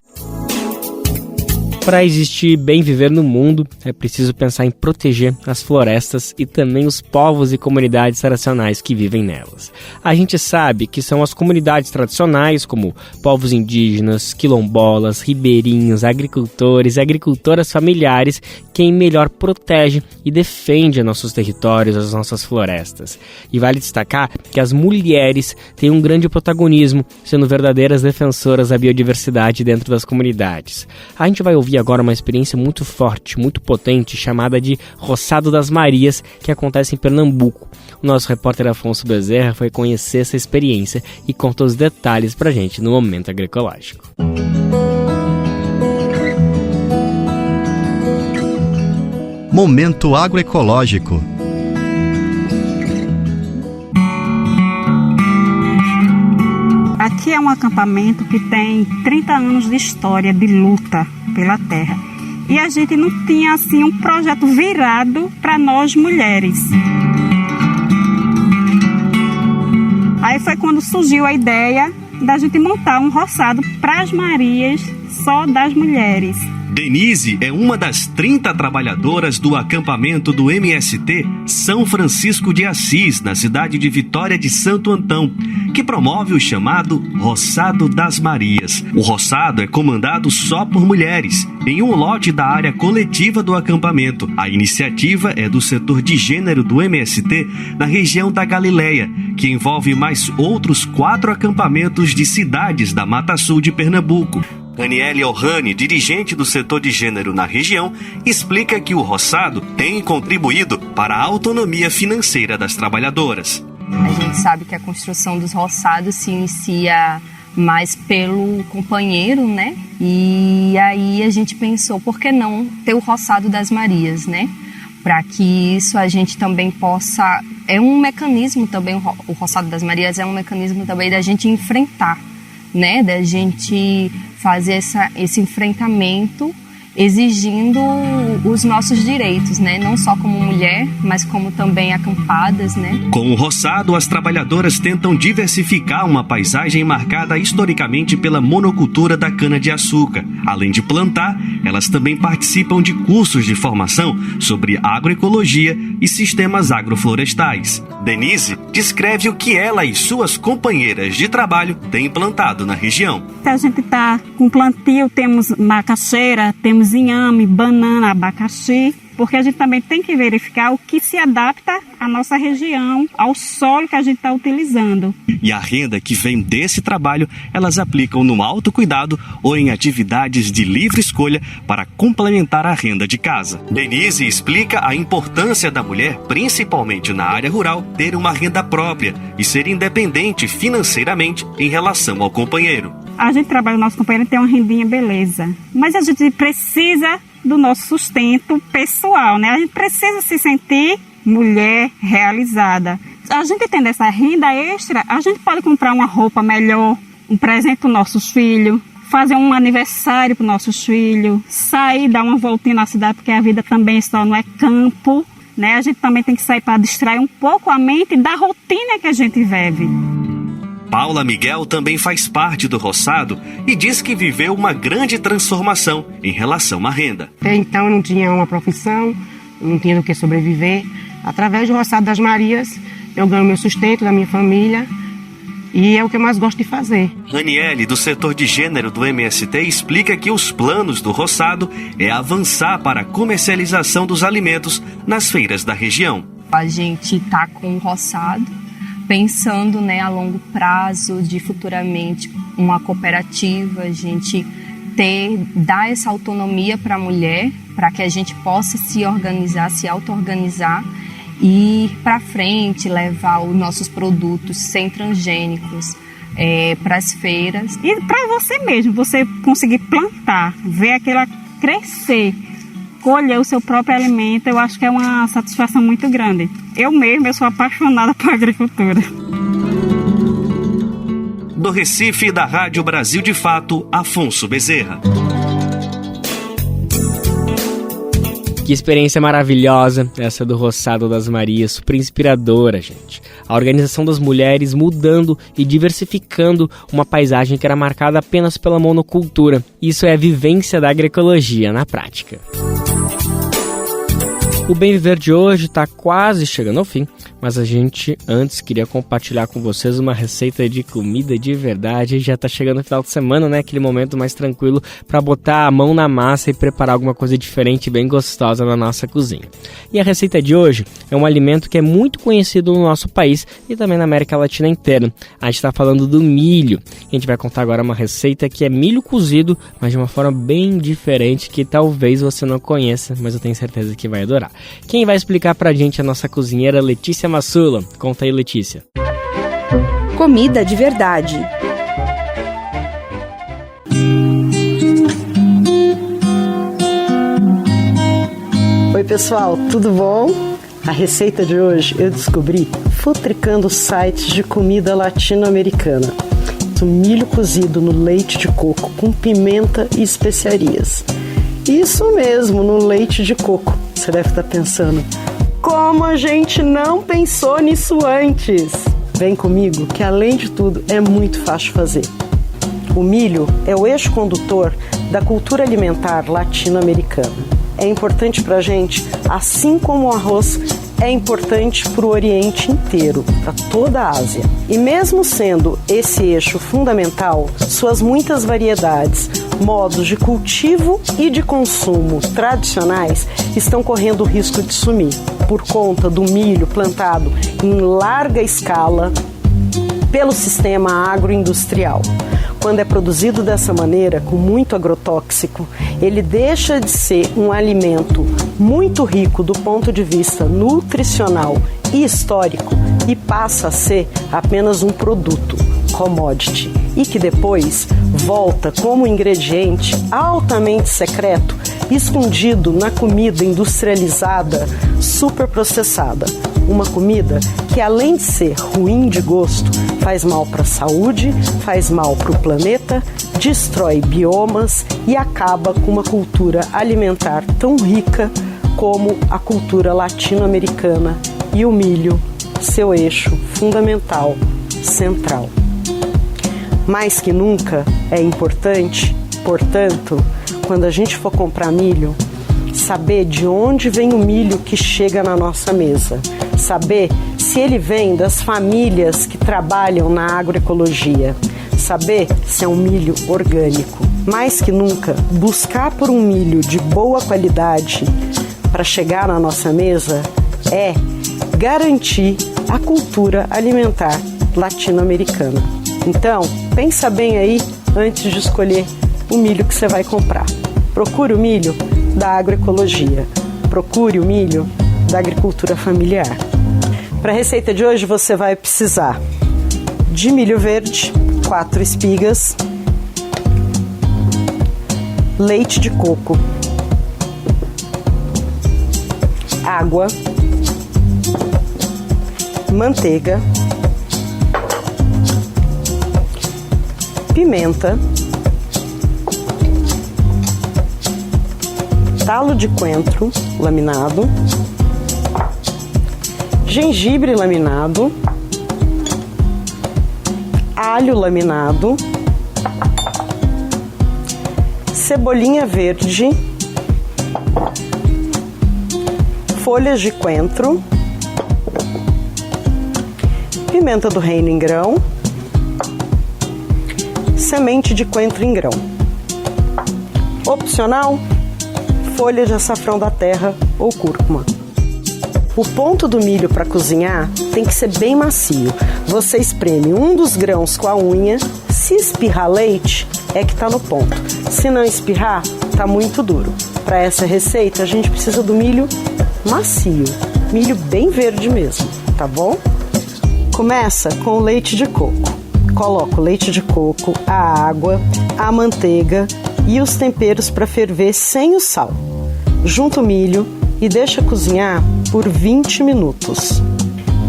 [SPEAKER 4] Para existir bem viver no mundo, é preciso pensar em proteger as florestas e também os povos e comunidades tradicionais que vivem nelas. A gente sabe que são as comunidades tradicionais, como povos indígenas, quilombolas, ribeirinhos, agricultores e agricultoras familiares, quem melhor protege e defende nossos territórios, as nossas florestas. E vale destacar que as mulheres têm um grande protagonismo, sendo verdadeiras defensoras da biodiversidade dentro das comunidades. A gente vai ouvir agora uma experiência muito forte, muito potente, chamada de Roçado das Marias, que acontece em Pernambuco. O nosso repórter Afonso Bezerra foi conhecer essa experiência e conta os detalhes pra gente no Momento Agroecológico.
[SPEAKER 10] Momento Agroecológico.
[SPEAKER 11] Aqui é um acampamento que tem 30 anos de história de luta pela terra. E a gente não tinha assim um projeto virado para nós mulheres. Aí foi quando surgiu a ideia da gente montar um roçado para as Marias só das mulheres.
[SPEAKER 12] Denise é uma das 30 trabalhadoras do acampamento do MST São Francisco de Assis, na cidade de Vitória de Santo Antão, que promove o chamado Roçado das Marias. O roçado é comandado só por mulheres, em um lote da área coletiva do acampamento. A iniciativa é do setor de gênero do MST na região da Galileia, que envolve mais outros 4 acampamentos de cidades da Mata Sul de Pernambuco. Aniele Ohane, dirigente do setor de gênero na região, explica que o roçado tem contribuído para a autonomia financeira das trabalhadoras.
[SPEAKER 13] A gente sabe que a construção dos roçados se inicia mais pelo companheiro, né? E aí a gente pensou, por que não ter o roçado das Marias, né? Para que isso a gente também possa... É um mecanismo também, o roçado das Marias é um mecanismo também da gente enfrentar, né? Da gente fazer esse enfrentamento exigindo os nossos direitos, né? Não só como mulher, mas como também acampadas, né?
[SPEAKER 12] Com o roçado, as trabalhadoras tentam diversificar uma paisagem marcada historicamente pela monocultura da cana-de-açúcar. Além de plantar, elas também participam de cursos de formação sobre agroecologia e sistemas agroflorestais. Denise descreve o que ela e suas companheiras de trabalho têm plantado na região.
[SPEAKER 11] A gente está com plantio, temos macaxeira, temos inhame, banana, abacaxi, porque a gente também tem que verificar o que se adapta à nossa região, ao solo que a gente está utilizando.
[SPEAKER 12] E a renda que vem desse trabalho, elas aplicam no autocuidado ou em atividades de livre escolha para complementar a renda de casa. Denise explica a importância da mulher, principalmente na área rural, ter uma renda própria e ser independente financeiramente em relação ao companheiro.
[SPEAKER 11] A gente trabalha, o nosso companheiro tem uma rendinha, beleza, mas a gente precisa do nosso sustento pessoal, né? A gente precisa se sentir mulher realizada. A gente tendo essa renda extra, a gente pode comprar uma roupa melhor, um presente para os nossos filhos, fazer um aniversário para os nossos filhos, sair, dar uma voltinha na cidade, porque a vida também só não é campo, né? A gente também tem que sair para distrair um pouco a mente da rotina que a gente vive.
[SPEAKER 12] Paula Miguel também faz parte do roçado e diz que viveu uma grande transformação em relação à renda.
[SPEAKER 14] Até então eu não tinha uma profissão, não tinha do que sobreviver. Através do roçado das Marias, eu ganho meu sustento da minha família e é o que eu mais gosto de fazer.
[SPEAKER 12] Aniele, do setor de gênero do MST, explica que os planos do roçado é avançar para a comercialização dos alimentos nas feiras da região.
[SPEAKER 13] A gente está com o roçado, pensando, né, a longo prazo de futuramente uma cooperativa, a gente dar essa autonomia para a mulher, para que a gente possa se organizar, se auto-organizar e ir para frente, levar os nossos produtos sem transgênicos para as feiras.
[SPEAKER 11] E para você mesmo, você conseguir plantar, ver aquela crescer, colher o seu próprio alimento, eu acho que é uma satisfação muito grande. Eu sou apaixonada por agricultura.
[SPEAKER 12] Do Recife, da Rádio Brasil de Fato, Afonso Bezerra.
[SPEAKER 4] Que experiência maravilhosa essa do Roçado das Marias, super inspiradora, gente. A organização das mulheres mudando e diversificando uma paisagem que era marcada apenas pela monocultura. Isso é a vivência da agroecologia na prática. O Bem Viver de hoje está quase chegando ao fim, mas a gente antes queria compartilhar com vocês uma receita de comida de verdade. Já está chegando o final de semana, né? Aquele momento mais tranquilo para botar a mão na massa e preparar alguma coisa diferente, bem gostosa na nossa cozinha. E a receita de hoje é um alimento que é muito conhecido no nosso país e também na América Latina inteira. A gente está falando do milho. A gente vai contar agora uma receita que é milho cozido, mas de uma forma bem diferente que talvez você não conheça, mas eu tenho certeza que vai adorar. Quem vai explicar pra gente é a nossa cozinheira Letícia Massula. Conta aí, Letícia.
[SPEAKER 1] Comida de verdade.
[SPEAKER 15] Oi pessoal, tudo bom? A receita de hoje eu descobri futricando sites de comida latino-americana. Milho cozido no leite de coco com pimenta e especiarias. Isso mesmo, no leite de coco. Você deve estar pensando, como a gente não pensou nisso antes? Vem comigo que além de tudo é muito fácil fazer. O milho é o eixo condutor da cultura alimentar latino-americana. É importante pra gente, assim como o arroz é importante para o Oriente inteiro, para toda a Ásia. E mesmo sendo esse eixo fundamental, suas muitas variedades, modos de cultivo e de consumo tradicionais estão correndo o risco de sumir, por conta do milho plantado em larga escala pelo sistema agroindustrial. Quando é produzido dessa maneira, com muito agrotóxico, ele deixa de ser um alimento muito rico do ponto de vista nutricional e histórico e passa a ser apenas um produto, commodity, e que depois volta como ingrediente altamente secreto, escondido na comida industrializada, superprocessada. Uma comida que, além de ser ruim de gosto, faz mal para a saúde, faz mal para o planeta, destrói biomas e acaba com uma cultura alimentar tão rica como a cultura latino-americana e o milho, seu eixo fundamental, central. Mais que nunca é importante, portanto, quando a gente for comprar milho, saber de onde vem o milho que chega na nossa mesa, saber se ele vem das famílias que trabalham na agroecologia, saber se é um milho orgânico. Mais que nunca, buscar por um milho de boa qualidade para chegar na nossa mesa é garantir a cultura alimentar latino-americana. Então, pensa bem aí antes de escolher o milho que você vai comprar. Procure o milho da agroecologia. Procure o milho da agricultura familiar. Para a receita de hoje você vai precisar de milho verde, 4 espigas, leite de coco, água, manteiga, pimenta, talo de coentro laminado, gengibre laminado, alho laminado, cebolinha verde, folhas de coentro, pimenta do reino em grão, semente de coentro em grão. Opcional, folha de açafrão da terra ou cúrcuma. O ponto do milho para cozinhar tem que ser bem macio. Você espreme um dos grãos com a unha. Se espirrar leite, é que está no ponto. Se não espirrar, está muito duro. Para essa receita, a gente precisa do milho macio. Milho bem verde mesmo, tá bom? Começa com o leite de coco. Coloca o leite de coco, a água, a manteiga e os temperos para ferver sem o sal. Junta o milho e deixa cozinhar por 20 minutos.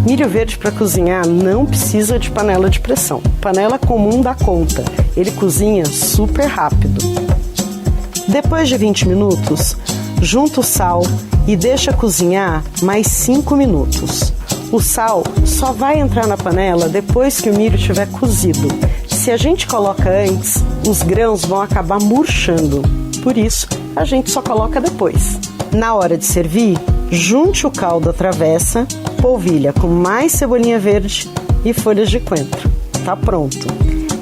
[SPEAKER 15] Milho verde para cozinhar não precisa de panela de pressão. Panela comum dá conta. Ele cozinha super rápido. Depois de 20 minutos, junta o sal e deixa cozinhar mais 5 minutos. O sal só vai entrar na panela depois que o milho estiver cozido. Se a gente coloca antes, os grãos vão acabar murchando. Por isso, a gente só coloca depois. Na hora de servir, junte o caldo à travessa, polvilha com mais cebolinha verde e folhas de coentro. Tá pronto.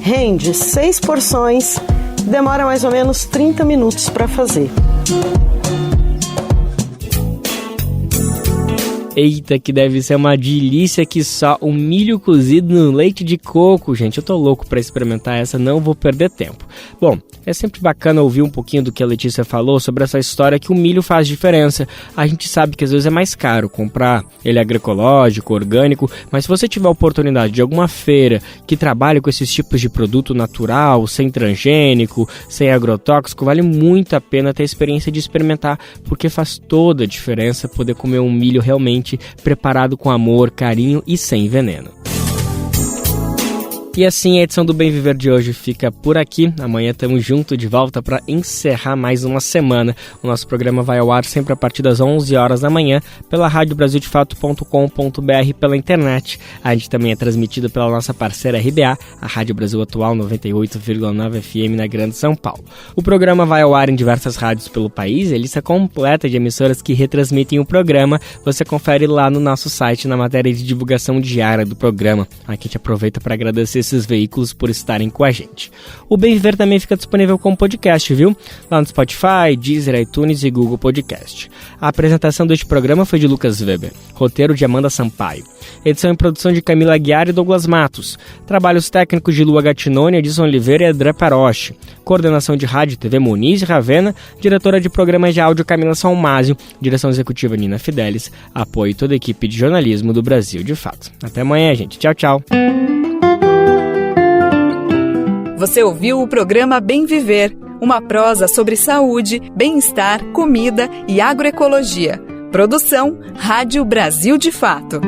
[SPEAKER 15] Rende 6 porções, demora mais ou menos 30 minutos para fazer.
[SPEAKER 4] Eita, que deve ser uma delícia que só o milho cozido no leite de coco, gente. Eu tô louco pra experimentar essa, não vou perder tempo. Bom, é sempre bacana ouvir um pouquinho do que a Letícia falou sobre essa história que o milho faz diferença. A gente sabe que às vezes é mais caro comprar ele agroecológico, orgânico, mas se você tiver a oportunidade de alguma feira que trabalhe com esses tipos de produto natural, sem transgênico, sem agrotóxico, vale muito a pena ter a experiência de experimentar, porque faz toda a diferença poder comer um milho realmente preparado com amor, carinho e sem veneno. E assim a edição do Bem Viver de hoje fica por aqui. Amanhã estamos juntos de volta para encerrar mais uma semana. O nosso programa vai ao ar sempre a partir das 11 horas da manhã pela radiobrasildefato.com.br, pela internet. A gente também é transmitido pela nossa parceira RBA, a Rádio Brasil Atual 98,9 FM na Grande São Paulo. O programa vai ao ar em diversas rádios pelo país. A lista completa de emissoras que retransmitem o programa você confere lá no nosso site, na matéria de divulgação diária do programa. Aqui a gente aproveita para agradecer esses veículos por estarem com a gente. O Bem Viver também fica disponível como podcast, viu? Lá no Spotify, Deezer, iTunes e Google Podcast. A apresentação deste programa foi de Lucas Weber, roteiro de Amanda Sampaio, edição e produção de Camila Aguiar e Douglas Matos, trabalhos técnicos de Lua Gattinoni, Edson Oliveira e André Paroche, coordenação de rádio e TV Muniz Ravena, diretora de programas de áudio Camila Salmásio, direção executiva Nina Fidelis, apoio toda a equipe de jornalismo do Brasil de Fato. Até amanhã, gente. Tchau, tchau.
[SPEAKER 1] Você ouviu o programa Bem Viver, uma prosa sobre saúde, bem-estar, comida e agroecologia. Produção Rádio Brasil de Fato.